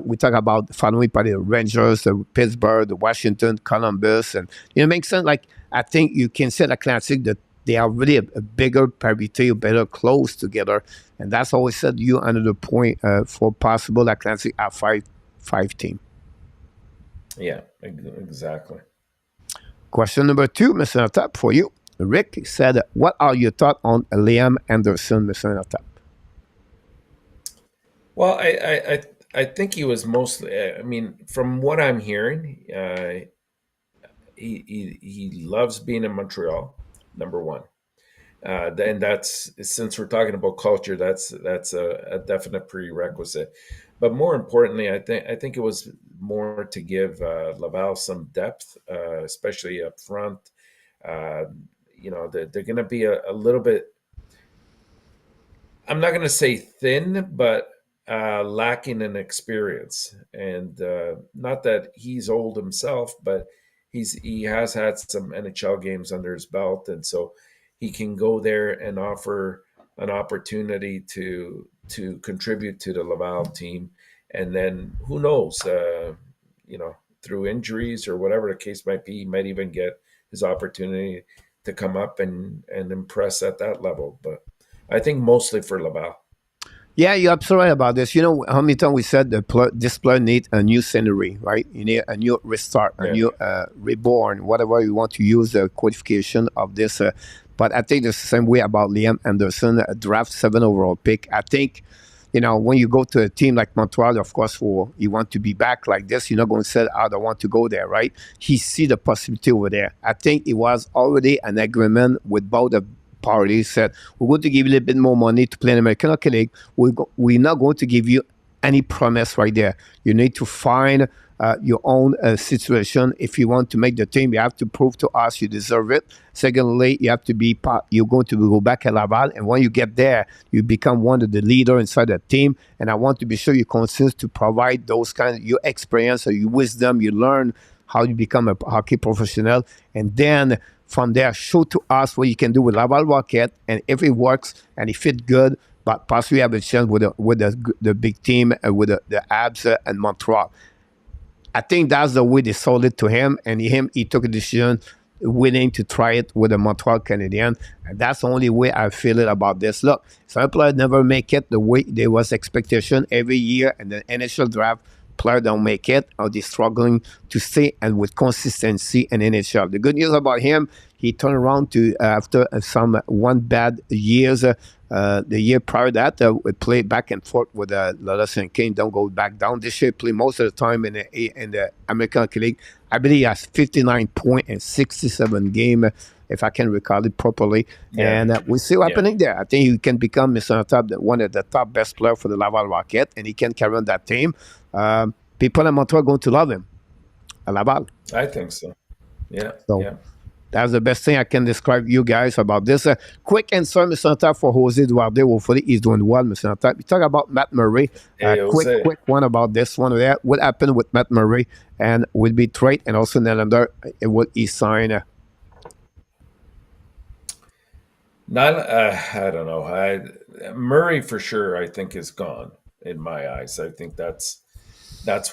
we talk about following by the Rangers, the Pittsburgh, the Washington, Columbus, and it makes sense. Like I think you can say the Classic that they are really a bigger parity, better close together, and that's always said you another point for possible Atlantic at 5 team. Yeah, exactly. Question number 2, Mr. Natap, for you. Rick said, what are your thoughts on Liam Anderson, Mr. Natap? Well, I think he was mostly. I mean, from what I'm hearing, he loves being in Montreal. Number one, and that's since we're talking about culture, that's a definite prerequisite. But more importantly, I think it was more to give Laval some depth, especially up front. Uh, they're going to be a little bit. I'm not going to say thin, but lacking in experience. And not that he's old himself, but he has had some NHL games under his belt, and so he can go there and offer an opportunity to contribute to the Laval team. And then who knows, through injuries or whatever the case might be, he might even get his opportunity to come up and impress at that level. But I think mostly for Laval. Yeah, you're absolutely right about this. You know, how many times we said this player need a new scenery, right? You need a new restart, a Yeah. new reborn, whatever you want to use the qualification of this. But I think it's the same way about Liam Anderson, a draft 7 overall pick. I think, you know, when you go to a team like Montreal, of course, for you want to be back like this, you're not going to say, I don't want to go there, right? He see the possibility over there. I think it was already an agreement with both the party said, we're going to give you a little bit more money to play in the American Hockey League. We're not going to give you any promise right there. You need to find your own situation. If you want to make the team, you have to prove to us you deserve it. Secondly, you have to be part, you're going to go back at Laval. And when you get there, you become one of the leader inside the team. And I want to be sure you consist to provide those kind of your experience or your wisdom. You learn how you become a hockey professional. And then from there, show to us what you can do with Laval Rocket, and if it works and it fit good, but possibly have a chance with the big team, with the Habs and Montreal. I think that's the way they sold it to him, and he took a decision willing to try it with the Montreal Canadiens. And that's the only way I feel it about this. Look, some players never make it the way there was expectation every year in the NHL draft. Players don't make it, or they're struggling to stay and with consistency in NHL. The good news about him, he turned around to after some one bad years. The year prior to that, we played back and forth with Lotus and Kane. Don't go back down. This year, play most of the time in the American Hockey League. I believe he has 59 points in 67 games, if I can recall it properly. Yeah. And we see what's Yeah. happening there. I think he can become Mr. Top, one of the top best players for the Laval Rocket, and he can carry on that team. People in Montreal are going to love him at Laval. I think so. Yeah. So Yeah. that's the best thing I can describe you guys about this. Quick answer, Mr. Top, for Jose Duarte. Hopefully, he's doing well, Mr. Top. We talk about Matt Murray. Hey, Jose. Quick one about this one. What happened with Matt Murray and will be trade, and also Nylander, will he sign? Not, I don't know. Murray for sure, I think, is gone in my eyes. I think that's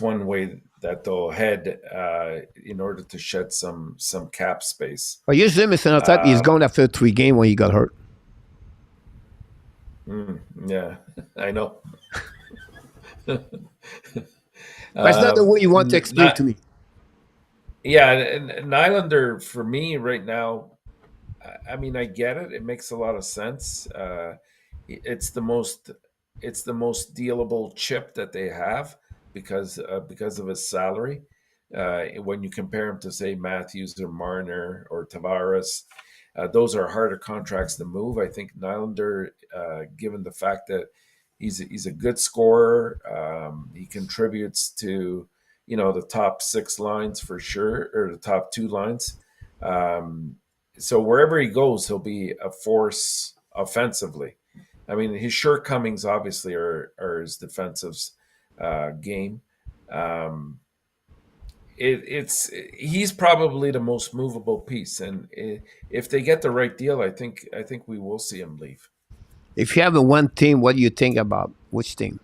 one way that they'll head in order to shed some cap space. Well, usually, Mr. Top, he's gone after 3 games when he got hurt. Yeah, I know. That's not the way you want to explain Not- to me. Yeah, and Nylander for me right now, I mean, I get it. It makes a lot of sense. It's the most it's the most dealable chip that they have because of his salary. When you compare him to say Matthews or Marner or Tavares, those are harder contracts to move. I think Nylander, given the fact that he's a good scorer, he contributes to the top 6 lines for sure, or the top 2 lines. So wherever he goes, he'll be a force offensively. I mean, his shortcomings obviously are his defensive game. Um, it's he's probably the most movable piece, and if they get the right deal, I think we will see him leave. If you have a one team, what do you think about which team?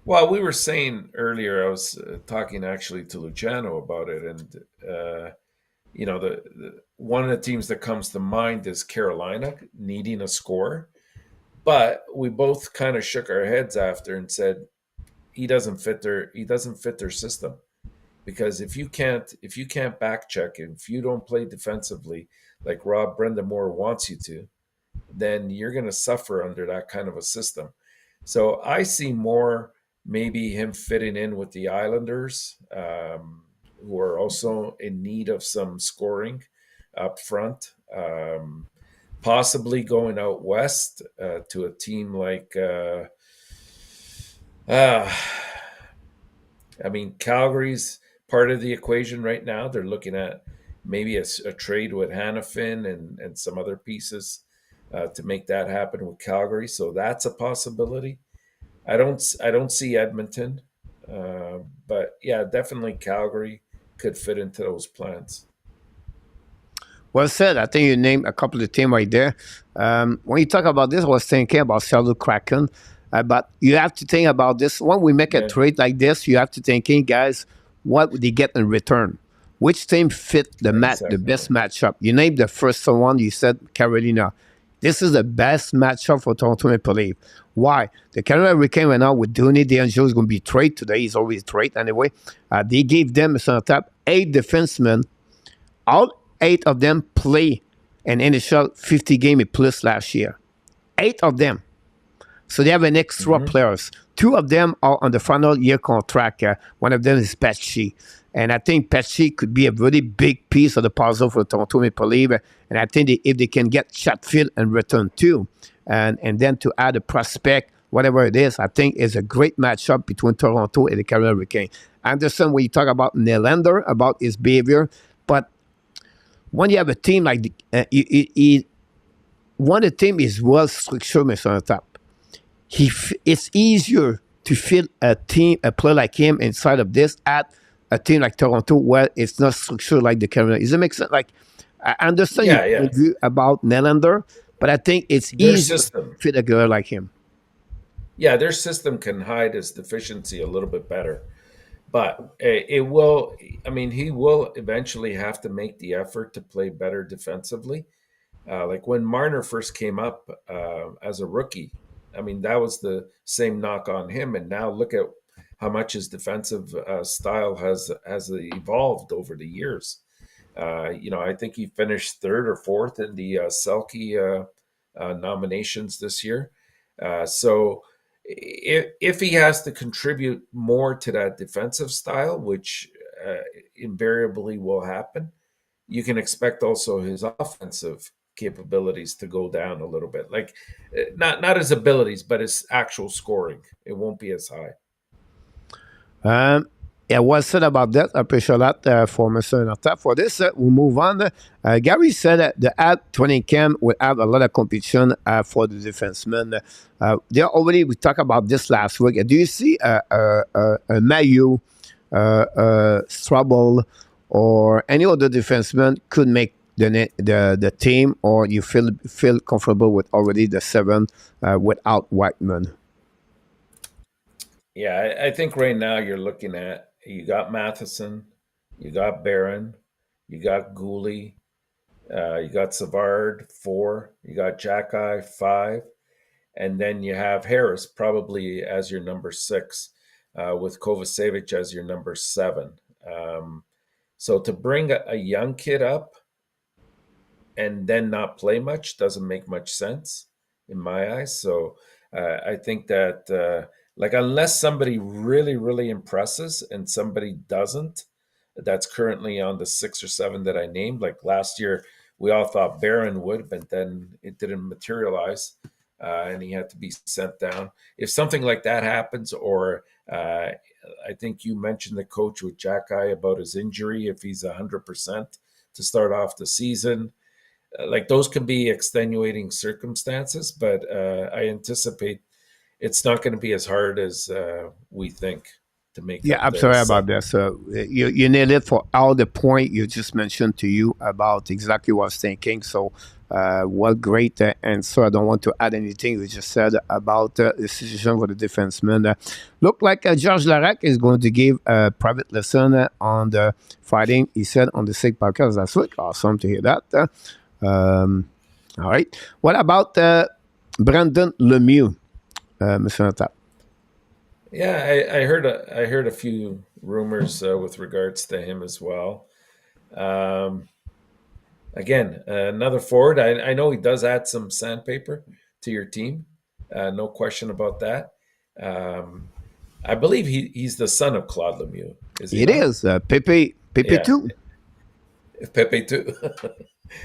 Well, we were saying earlier, I was talking actually to Luciano about it, and the one of the teams that comes to mind is Carolina needing a scorer. But we both kind of shook our heads after and said he doesn't fit their system, because if you can't back check, and if you don't play defensively like Rob Brendamore wants you to, then you're going to suffer under that kind of a system. So I see more maybe him fitting in with the Islanders, who are also in need of some scoring up front. Possibly going out west to a team like, uh, I mean, Calgary's part of the equation right now. They're looking at maybe a trade with Hannafin and some other pieces to make that happen with Calgary. So that's a possibility. I don't see Edmonton, but yeah, definitely Calgary could fit into those plans. Well said. I think you named a couple of teams right there. When you talk about this, I was thinking about Seattle Kraken. But you have to think about this. When we make a Yeah, trade like this, you have to think, hey, guys, what would they get in return? Which team fit the exactly. best matchup? You named the first one. You said Carolina. This is the best matchup for Toronto Maple Leaf. Why? The Carolina Hurricane went out with Donny DeAngelo is going to be trade today. He's always trade anyway. They gave them on top 8 defensemen. All 8 of them play an initial 50 game plus last year. 8 of them. So they have an extra Hmm. players. 2 of them are on the final year contract. One of them is Pesci. And I think Pesci could be a really big piece of the puzzle for Toronto Maple Leaf. And I think if they can get Chatfield in return too, and then to add a prospect, whatever it is, I think is a great matchup between Toronto and the Carolina Hurricane. Anderson, when you talk about Nylander, about his behavior, but when you have a team like when the team is well structured, Mr. On top, it's easier to fit a player like him inside of this at a team like Toronto where it's not structured like the Carolina. Does it make sense? Like, I understand your Yeah, point yeah. of view about Nylander, but I think it's Their easier to system, fit a girl like him. yeah, their system can hide his deficiency a little bit better. But it will, I mean, he will eventually have to make the effort to play better defensively. Like when Marner first came up as a rookie, I mean, that was the same knock on him. And now look at how much his defensive style has evolved over the years. I think he finished third or fourth in the Selke nominations this year. So if he has to contribute more to that defensive style, which invariably will happen, you can expect also his offensive capabilities to go down a little bit. Like not his abilities, but his actual scoring. It won't be as high. Um, yeah, well said about that. I appreciate that for Mr. Nata. For this, we'll move on. Gary said that the ad training camp will have a lot of competition for the defensemen. We talked about this last week. Do you see a Mayu, Strubble, or any other defenseman could make the team, or you feel comfortable with already the 7 without Whiteman? Yeah, I think right now you're looking at you got Matheson, you got Barron, you got Gooley, you got Savard 4, you got Jackeye 5, and then you have Harris probably as your number 6, with Kovacevic as your number 7. Um, so to bring a young kid up and then not play much doesn't make much sense in my eyes. So I think that like unless somebody really really impresses and somebody doesn't, that's currently on the 6 or 7 that I named. Like last year, we all thought Barron would, but then it didn't materialize. And he had to be sent down. If something like that happens, or I think you mentioned the coach with Jack Eye about his injury, if he's 100% to start off the season, like those can be extenuating circumstances, but I anticipate it's not going to be as hard as we think to make Yeah, up I'm the sorry about 7. that. So you nailed it for all the point you just mentioned to you about exactly what I was thinking. So, what great answer. I don't want to add anything you just said about the situation for the defenseman. Look like George Larac is going to give a private lesson on the fighting. He said on the Sick podcast last week. Awesome to hear that. All right. What about Brandon Lemieux, Mr. Natap? Yeah, I heard a few rumors with regards to him as well. Um, Again, another forward. I know he does add some sandpaper to your team, no question about that. Um, I believe he's the son of Claude Lemieux, is he It not? is Pepe Yeah, too. Pepe too.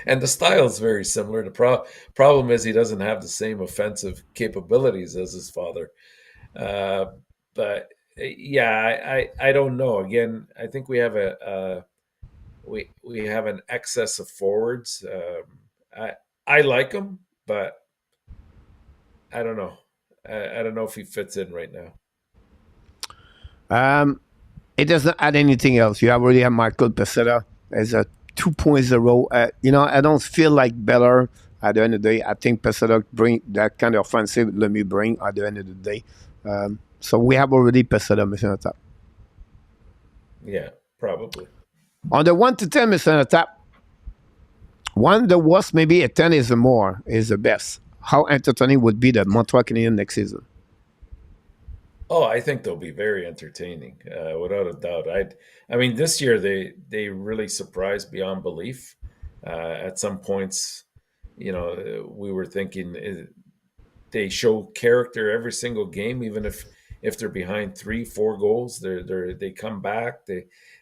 And the style is very similar. The problem is he doesn't have the same offensive capabilities as his father. Uh, but yeah, I don't know. Again, I think we have we have an excess of forwards. I like him, but I don't know. I don't know if he fits in right now. Um, it doesn't add anything else. You already have Michael Peseta as a 2.0. I don't feel like better at the end of the day. I think Peseta bring that kind of offensive Lemieux bring at the end of the day. So we have already Peseta missing on top. Yeah, probably. On the 1 to 10 missing on top, one the worst, maybe a 10 is the more, is the best. How entertaining would be the Montreal Canadiens next season? Oh, I think they'll be very entertaining, without a doubt. I mean, this year they really surprised beyond belief. At some points, we were thinking they show character every single game, even if they're behind 3, 4 goals, they come back.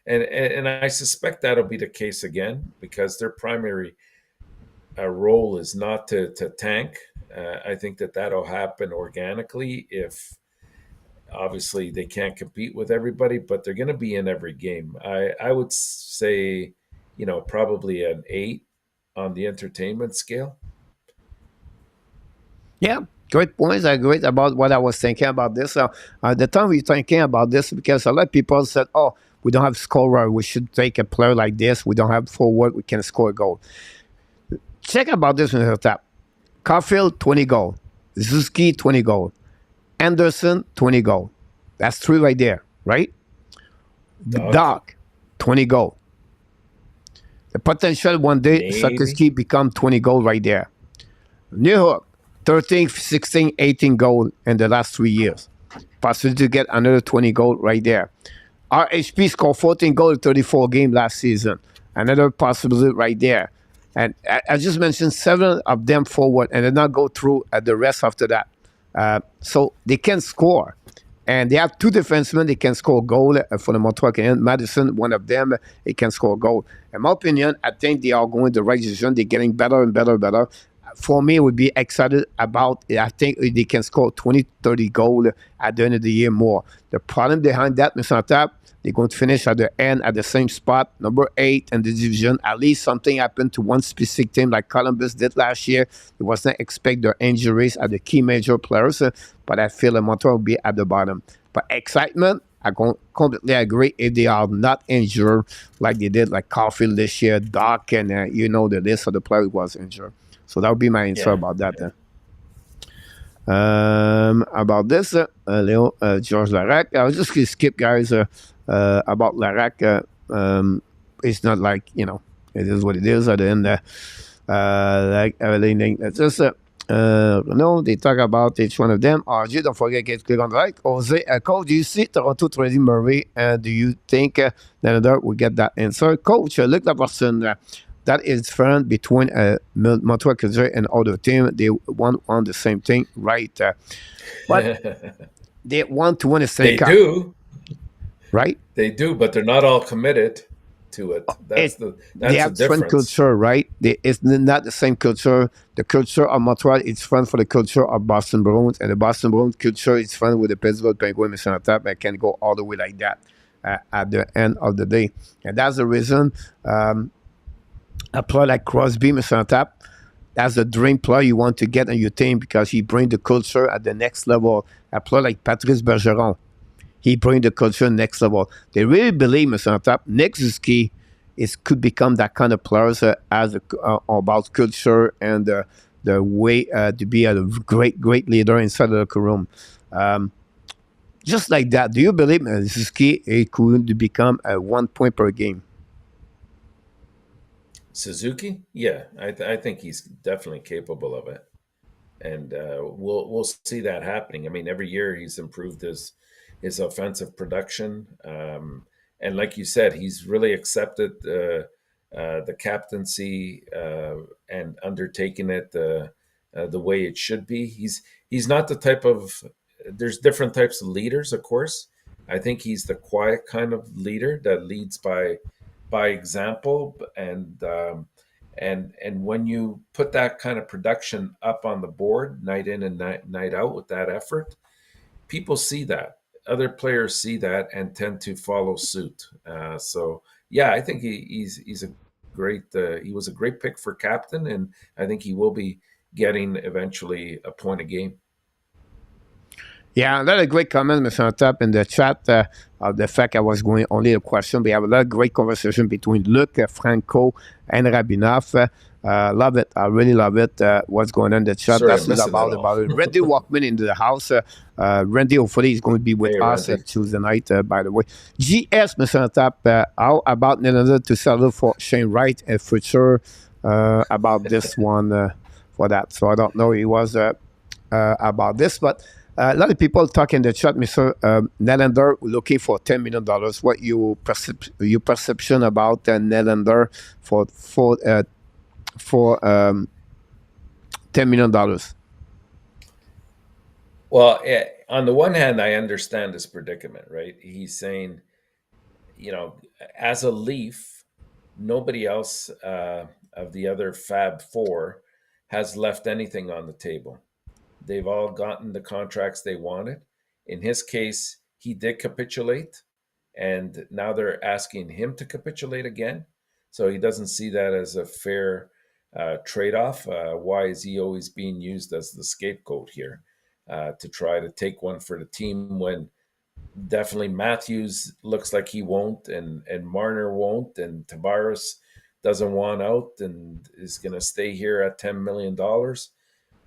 And I suspect that'll be the case again because their primary role is not to tank. I think that'll happen organically if obviously they can't compete with everybody, but they're going to be in every game. I would say, probably an 8 on the entertainment scale. Yeah, great points. I agree about what I was thinking about this. At the time we were thinking about this because a lot of people said, "Oh, we don't have scorer. We should take a player like this. We don't have forward. We can score a goal." Check about this in the top. Caulfield 20 goal, Zuski 20 goal, Anderson 20 goal. That's 3 right there, right? Doc, Doc 20 goal. The potential one day maybe. Sakuski become 20 goal right there. New Hook 13, 16, 18 goal in the last 3 years. Possibility to get another 20 goal right there. RHP scored 14 goals in 34 games last season. Another possibility right there. And I just mentioned 7 of them forward and then not go through the rest after that. So they can score. And they have 2 defensemen. They can score a goal for the Montreal Canadiens. Madison, one of them, he can score a goal. In my opinion, I think they are going the right direction. They're getting better and better and better. For me, I would be excited about it. I think they can score 20, 30 goals at the end of the year more. The problem behind that, Mr. Tap, they're going to finish at the end at the same spot, number 8 in the division. At least something happened to one specific team like Columbus did last year. It was not expect their injuries at the key major players, but I feel that Montreal will be at the bottom. But excitement, I completely agree if they are not injured like they did like Caulfield this year, Doc, and the list of the players was injured. So that would be my answer Yeah. about that. About this, Leo, George Larac. I'll just skip, guys, about Larac. It's not like, it is what it is at the end. Like everything. That's just, they talk about each one of them. RG, don't forget to click on the like. Jose, Coach, do you see Toronto trading Murray? And do you think that we get that answer? Coach, look at the person. That is different between Montreal Canadiens and other team. They want the same thing, right? But they want to win a Stanley They Cup, do. right? They do, but they're not all committed to it. That's They the have different difference. culture, right? It's not the same culture. The culture of Montreal is friend for the culture of Boston Bruins, and the Boston Bruins culture is friend with the Pittsburgh Penguins and top. I can go all the way like that at the end of the day, and that's the reason. A player like Crosby, Mr. Tap, that's the dream player you want to get on your team because he brings the culture at the next level. A player like Patrice Bergeron, he brings the culture next level. They really believe, Mr. Tap, Nick Suzuki could become that kind of player about culture and the way to be a great, great leader inside the locker room. Just like that, do you believe Suzuki could become a 1 point per game? Suzuki, yeah, I think he's definitely capable of it, and we'll see that happening. I mean, every year he's improved his offensive production, and like you said, he's really accepted the captaincy and undertaken it the way it should be. He's not the type of there's different types of leaders, of course. I think he's the quiet kind of leader that leads by example, and when you put that kind of production up on the board night in and night out with that effort, people see that. Other players see that and tend to follow suit. So yeah, I think he's a great. He was a great pick for captain, and I think he will be getting eventually a point a game. Yeah, a lot of great comments, Mr. Antap, in the chat of the fact I was going only a question. We have a lot of great conversation between Luc, Franco, and Rabinoff. Love it. I really love it. What's going on in the chat? Sorry, That's what about it. Randy Walkman into the house. Randy, hopefully, he's going to be with us Tuesday night, by the way. GS, Mr. Antap, how about Nylander to settle for Shane Wright and future about this one for that? So I don't know. He was about this, but a lot of people talk in the chat, Mr. Nylander looking for $10 million. What your perception about Nylander for $10 million? Well, on the one hand, I understand this predicament, right? He's saying, as a Leaf, nobody else of the other Fab Four has left anything on the table. They've all gotten the contracts they wanted. In his case, he did capitulate, and now they're asking him to capitulate again. So he doesn't see that as a fair trade-off. Why is he always being used as the scapegoat here to try to take one for the team when definitely Matthews looks like he won't, and Marner won't, and Tavares doesn't want out and is going to stay here at $10 million.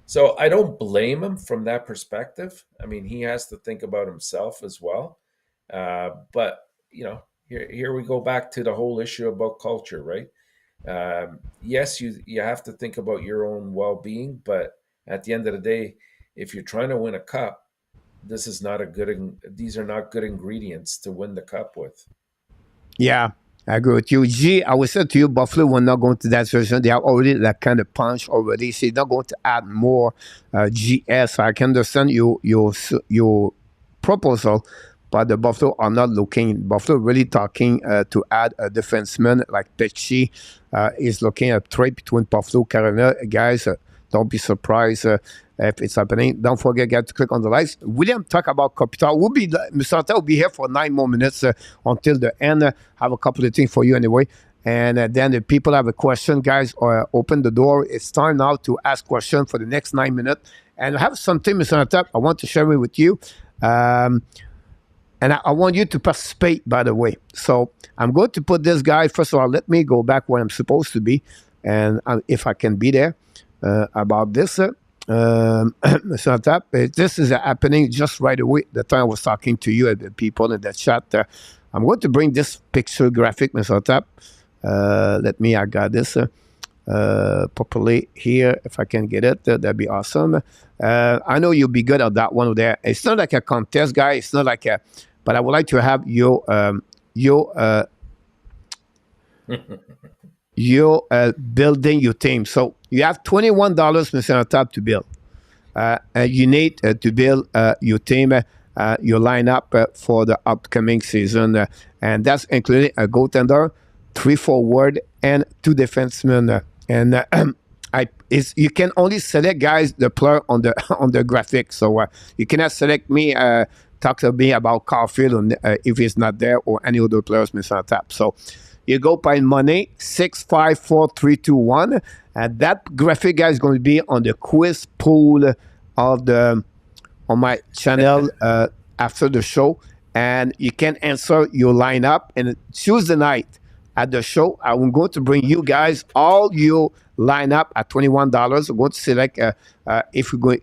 So I don't blame him from that perspective. I mean, he has to think about himself as well. But, here we go back to the whole issue about culture, right? Yes, you have to think about your own well-being, but at the end of the day, if you're trying to win a cup, these are not good ingredients to win the cup with. Yeah. I agree with you. G, I would say to you, Buffalo will not go into that version. They have already that kind of punch already. So they're not going to add more GS. I can understand your proposal, but the Buffalo are not looking. Buffalo really talking to add a defenseman like Pesci. Is looking at trade between Buffalo, Carolina. Guys, don't be surprised if it's happening. Don't forget, guys, to click on the likes. William talk about Capital. Mr. Antap will be here for 9 more minutes until the end. Have a couple of things for you anyway. And then if people have a question, guys, open the door. It's time now to ask questions for the next 9 minutes. And I have something, Mr. Antap, I want to share it with you. And I want you to participate, by the way. So I'm going to put this guy, first of all, let me go back where I'm supposed to be. And if I can be there about this. Mr. Antap, this is happening just right away. The time I was talking to you and the people in the chat. I'm going to bring this picture graphic, Mr. Antap. I got this properly here. If I can get it, that'd be awesome. I know you'll be good at that one there. It's not like a contest, guy. It's not like but I would like to have your building your team. So you have $21, Mr. Antap, to build. You need to build your team, your lineup for the upcoming season. And that's including a goaltender, 3 forward, and 2 defensemen. You can only select, guys, the player on the graphic. So you cannot select me, talk to me about Caulfield if he's not there, or any other players, Mr. Antap. So you go by money, 654321. And that graphic, guys, is going to be on the quiz pool on my channel after the show. And you can answer your lineup. And Tuesday night at the show, I'm going to bring you guys all your lineup at $21. I'm going to select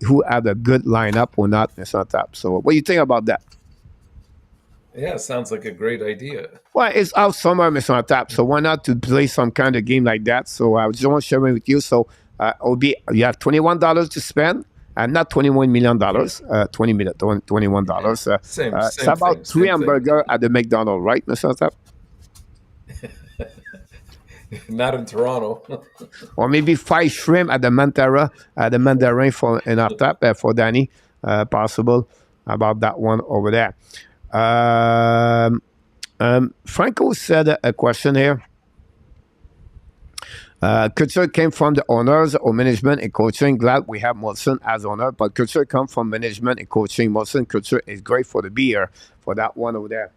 who have a good lineup or not, Mr. Antap. So what do you think about that? Yeah, sounds like a great idea. Well, it's out summer, Mr. Antap, so why not to play some kind of game like that? So I just want to share it with you. So you have $21 to spend, and not $21 million, $21. Same it's about 3 hamburgers at the McDonald's, right, Mr. Antap? Not in Toronto. Or maybe 5 shrimp at the Mandarin for Antap for Danny, possible. about that one over there. Franco said a question here. Culture came from the owners or management and coaching. Glad we have Molson as owner, but culture comes from management and coaching. Molson culture is great for the beer, for that one over there.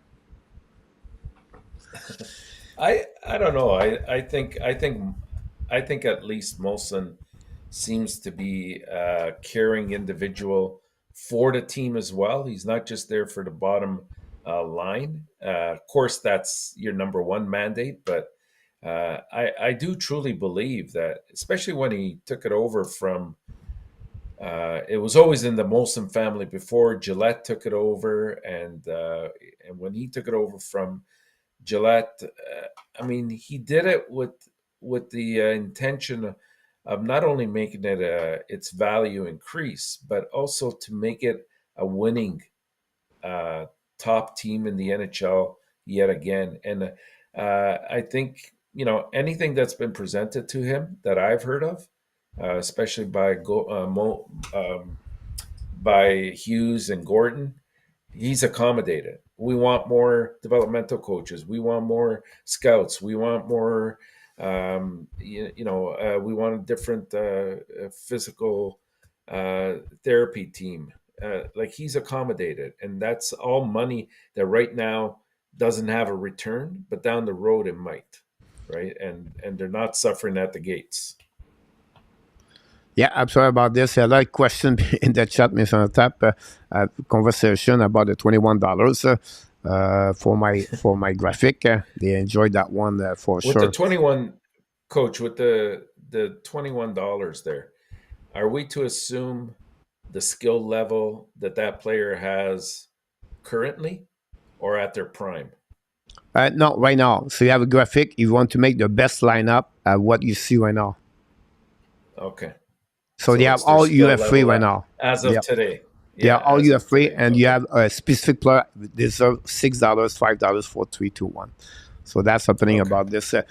I don't know. I think at least Molson seems to be a caring individual for the team as well. He's not just there for the bottom line. Of course, that's your number one mandate, but I do truly believe that, especially when he took it over from, it was always in the Molson family before. Gillette took it over, and when he took it over from Gillette, I mean, he did it with the intention of not only making it its value increase, but also to make it a winning top team in the NHL yet again. And I think, anything that's been presented to him that I've heard of, especially by Hughes and Gordon, he's accommodated. We want more developmental coaches. We want more scouts. We want more, we want a different physical therapy team. Like, he's accommodated, and that's all money that right now doesn't have a return, but down the road it might, right? And they're not suffering at the gates. Yeah, I'm sorry about this. A lot of questions in the chat, Mr. Tap. Conversation about the $21 for my graphic. They enjoyed that one for With sure. the 21, Coach, with the $21 there, are we to assume the skill level that player has currently, or at their prime? No, right now. So you have a graphic. You want to make the best lineup at what you see right now. Okay. So they have all UF3 right now. As of today. Yeah, all UF3, and you have a specific player deserve $6, $5 for 3, 2, 1. So that's happening about this. If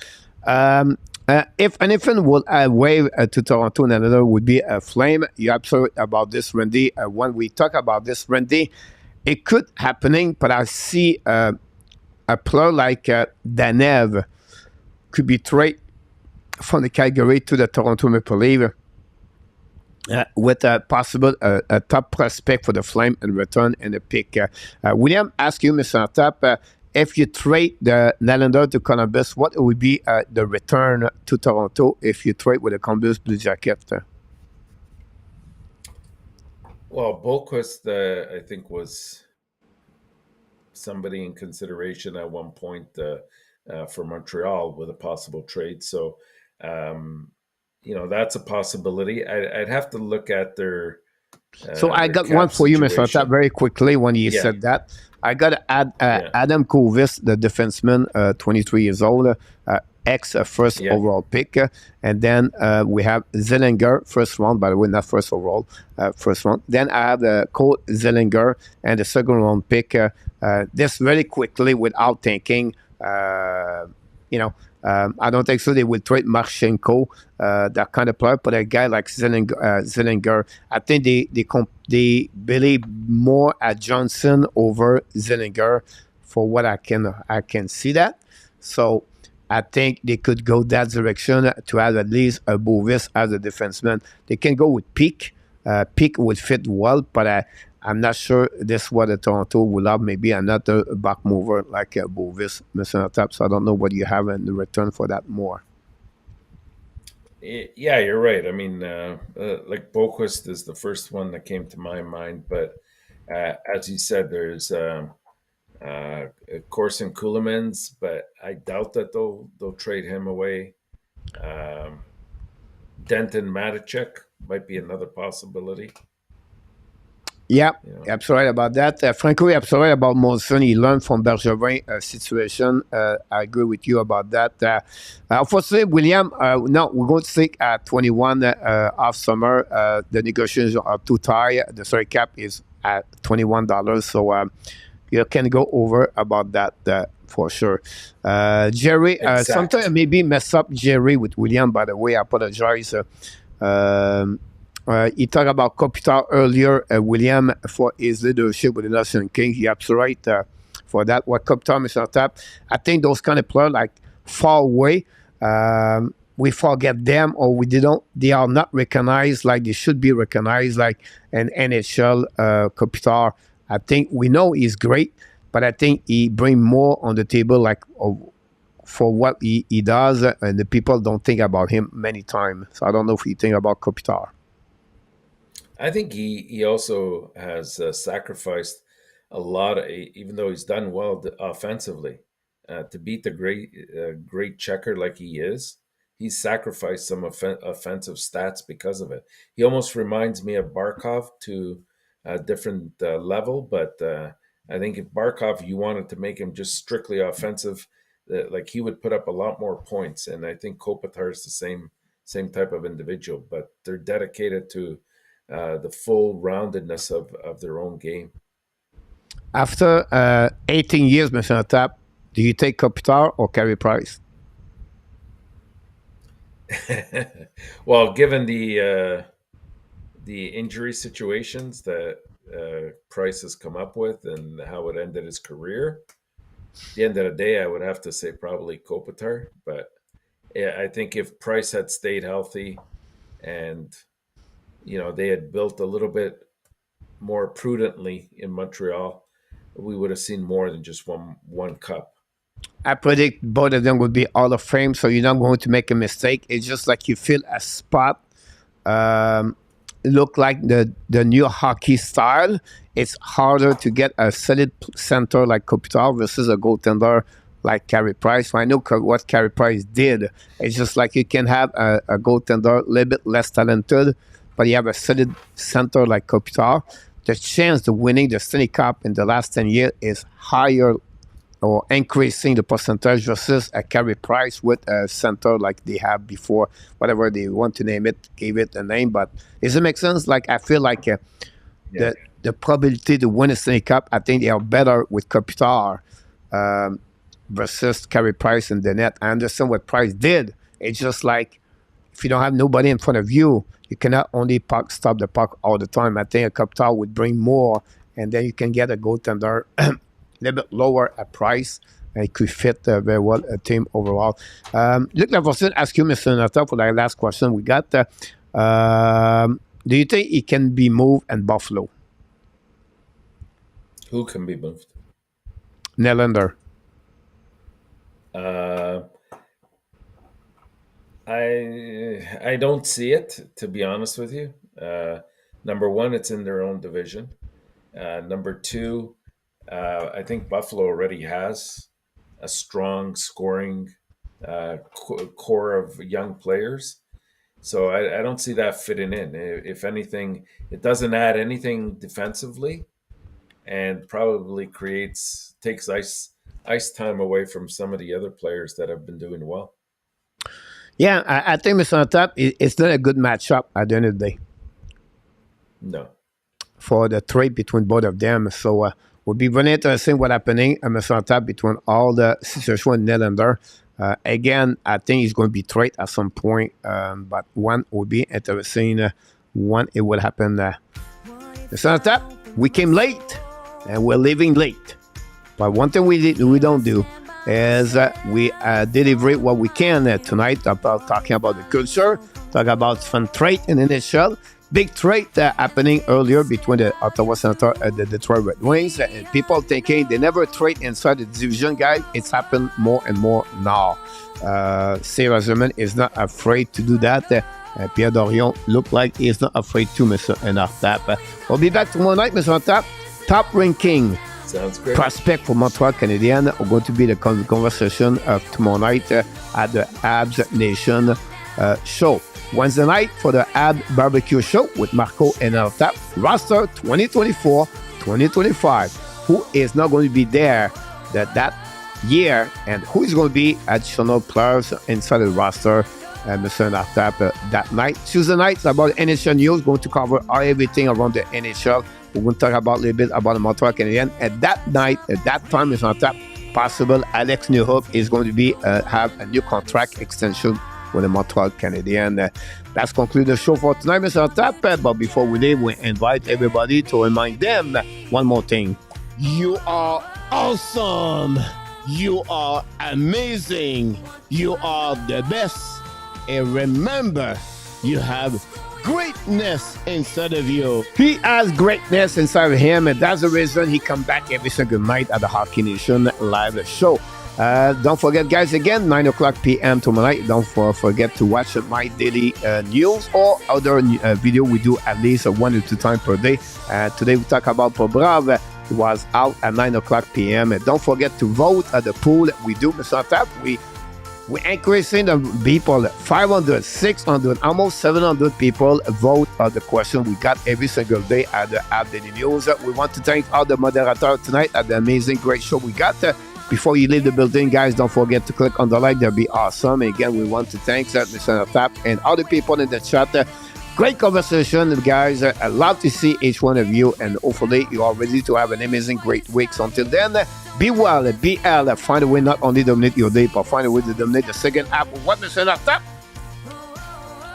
anything would wave to Toronto, and another would be a Flame. You're absolutely about this, Randy. When we talk about this, Randy, it could happening, but I see a player like Danev could be traded from the Calgary to the Toronto Maple Leafs. With a possible a top prospect for the Flame in return and a pick. William, ask you, Mr. Tap, if you trade the Nylander to Columbus, what would be the return to Toronto if you trade with the Columbus Blue Jackets? Well, Boquist, I think, was somebody in consideration at one point for Montreal with a possible trade. So, that's a possibility. I'd have to look at their. So I got one for you, Mr. Tap, very quickly when you said that. I got to add Adam Kovis, the defenseman, 23 years old, ex-first overall pick. And then we have Zellinger, first round, by the way, not first overall, first round. Then I have Cole Zellinger and the second round pick. This very quickly without thinking, I don't think so. They will trade Marchenko, that kind of player, but a guy like Zellinger, I think they believe more at Johnson over Zellinger, for what I can see that. So I think they could go that direction to have at least a Bovis as a defenseman. They can go with Peak. Peak would fit well, but I'm not sure this is what the Toronto will have. Maybe another back mover like Bovis, Mr. Tap. So I don't know what you have in return for that more. Yeah, you're right. I mean, like Boquist is the first one that came to my mind. But as you said, there's Corson Ceulemans, but I doubt that they'll trade him away. Denton Matacek might be another possibility. Yeah, absolutely about that. Frankly, absolutely about Molson. He learned from Bergevin situation. I agree with you about that. Unfortunately, William, no, we're going to stick at 21 off summer. The negotiations are too tight. The salary cap is at $21. So you can go over about that for sure. Jerry, sometimes maybe mess up Jerry with William, by the way. I apologize. You talked about Kopitar earlier, William, for his leadership with the National King. You're absolutely right for that. What Kopitar is on top. I think those kind of players like far away, we forget them or we don't. They are not recognized like they should be recognized, like an NHL Kopitar. I think we know he's great, but I think he bring more on the table, like for what he does, and the people don't think about him many times. So I don't know if you think about Kopitar. I think he also has sacrificed a lot, even though he's done well offensively, to beat the great checker like he is. He's sacrificed some offensive stats because of it. He almost reminds me of Barkov to a different level, but I think if Barkov, you wanted to make him just strictly offensive, like he would put up a lot more points. And I think Kopitar is the same type of individual, but they're dedicated to the full roundedness of their own game. After 18 years, Mr. Tap, do you take Kopitar or Carey Price? Well, given the injury situations that Price has come up with and how it ended his career, at the end of the day, I would have to say probably Kopitar. But I think if Price had stayed healthy and they had built a little bit more prudently in Montreal, we would have seen more than just one cup. I predict both of them would be Hall of Fame, so you're not going to make a mistake. It's just like you feel a spot look like the new hockey style. It's harder to get a solid center like Kopitar versus a goaltender like Carey Price. So I know what Carey Price did. It's just like you can have a goaltender a little bit less talented, but you have a solid center like Kopitar. The chance of winning the Stanley Cup in the last 10 years is higher or increasing the percentage versus a Carey Price with a center like they have before, whatever they want to name it, gave it a name. But does it make sense? Like, I feel like the probability to win a Stanley Cup, I think they are better with Kopitar versus Carey Price in the net. I understand what Price did. It's just like, if you don't have nobody in front of you, you cannot only stop the puck all the time. I think a Kopitar would bring more, and then you can get a goaltender a little bit lower at price, and it could fit very well a team overall. Luc Lafortune, ask you, Mr. Nata, for the last question we got. Do you think he can be moved in Buffalo? Who can be moved? Nylander. I don't see it, to be honest with you. Number one, it's in their own division. Number two, I think Buffalo already has a strong scoring core of young players. So I don't see that fitting in. If anything, it doesn't add anything defensively, and probably takes ice time away from some of the other players that have been doing well. Yeah, I think, Mr. Tap, it's not a good matchup at the end of the day. No. For the trade between both of them. So would be very interesting what happening at Mr. Tap between all the situation and Nylander. Again, I think he's going to be traded at some point, but one would be interesting when it will happen. Mr. Tap, we came late and we're leaving late. But one thing we don't do is we deliver what we can tonight about talking about the culture, talk about fun trade in the NHL. Big trade happening earlier between the Ottawa Senators and the Detroit Red Wings. And people thinking they never trade inside the division, guys. It's happened more and more now. Sarah Zimmerman is not afraid to do that. Pierre Dorion look like he's not afraid to, Mr. Tap. We'll be back tomorrow night, Mr. Tap. Top ranking. Sounds great. Prospect for Montreal Canadiens are going to be the conversation of tomorrow night at the HABS Nation show. Wednesday night for the HABS Barbecue Show with Marco and Tap. Roster 2024-2025. Who is not going to be there that year, and who is going to be additional players inside the roster, Mr. Tap, that night. Tuesday night is about NHL news. Going to cover everything around the NHL. We're going to talk about a little bit about the Montreal Canadiens. At that night, at that time, Mr. Tap, possible Alex Newhook is going to be have a new contract extension with the Montreal Canadiens. That's conclude the show for tonight, Mr. Tap. But before we leave, we invite everybody to remind them one more thing. You are awesome. You are amazing. You are the best. And remember, you have greatness inside of you. He has greatness inside of him, and that's the reason he come back every single night at the Hockey Nation live show. Don't forget, guys, again, 9 o'clock p.m. tomorrow night. Don't forget to watch my daily news or other video we do at least 1 or 2 times per day. Today we talk about Pobrav. It was out at 9 o'clock p.m. And don't forget to vote at the pool we do, Mr. Tap. We're increasing the people, 500, 600, almost 700 people vote on the question we got every single day at the App Daily News. We want to thank all the moderators tonight at the amazing, great show we got. Before you leave the building, guys, don't forget to click on the like. That'll be awesome. And again, we want to thank Mr. Tap and all the people in the chat. Great conversation, guys. I love to see each one of you, and hopefully you are ready to have an amazing, great week. So until then, be well, be ill. Find a way not only dominate your day, but find a way to dominate the second half of what, Mr. Tap?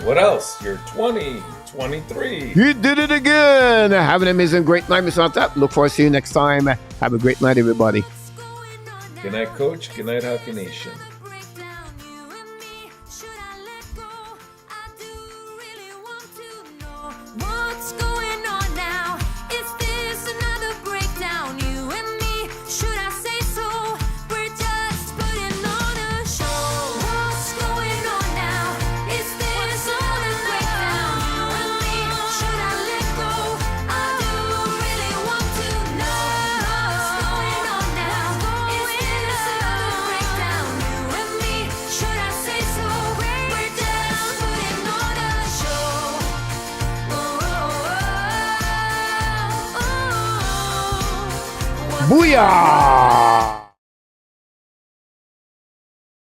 What else? You're 2023. You did it again. Have an amazing, great night, Mr. Tap. Look forward to see you next time. Have a great night, everybody. Good night, Coach. Good night, Hockey Nation. What's going on now? Is this another breakdown? You and me, should I say so? We're just putting on a show. What's going on now? Is this another breakdown? You and me, should I let go? I do really want to know. What's going on now? Is this another breakdown? You and me, should I say so? We're just putting on a show. Booyah!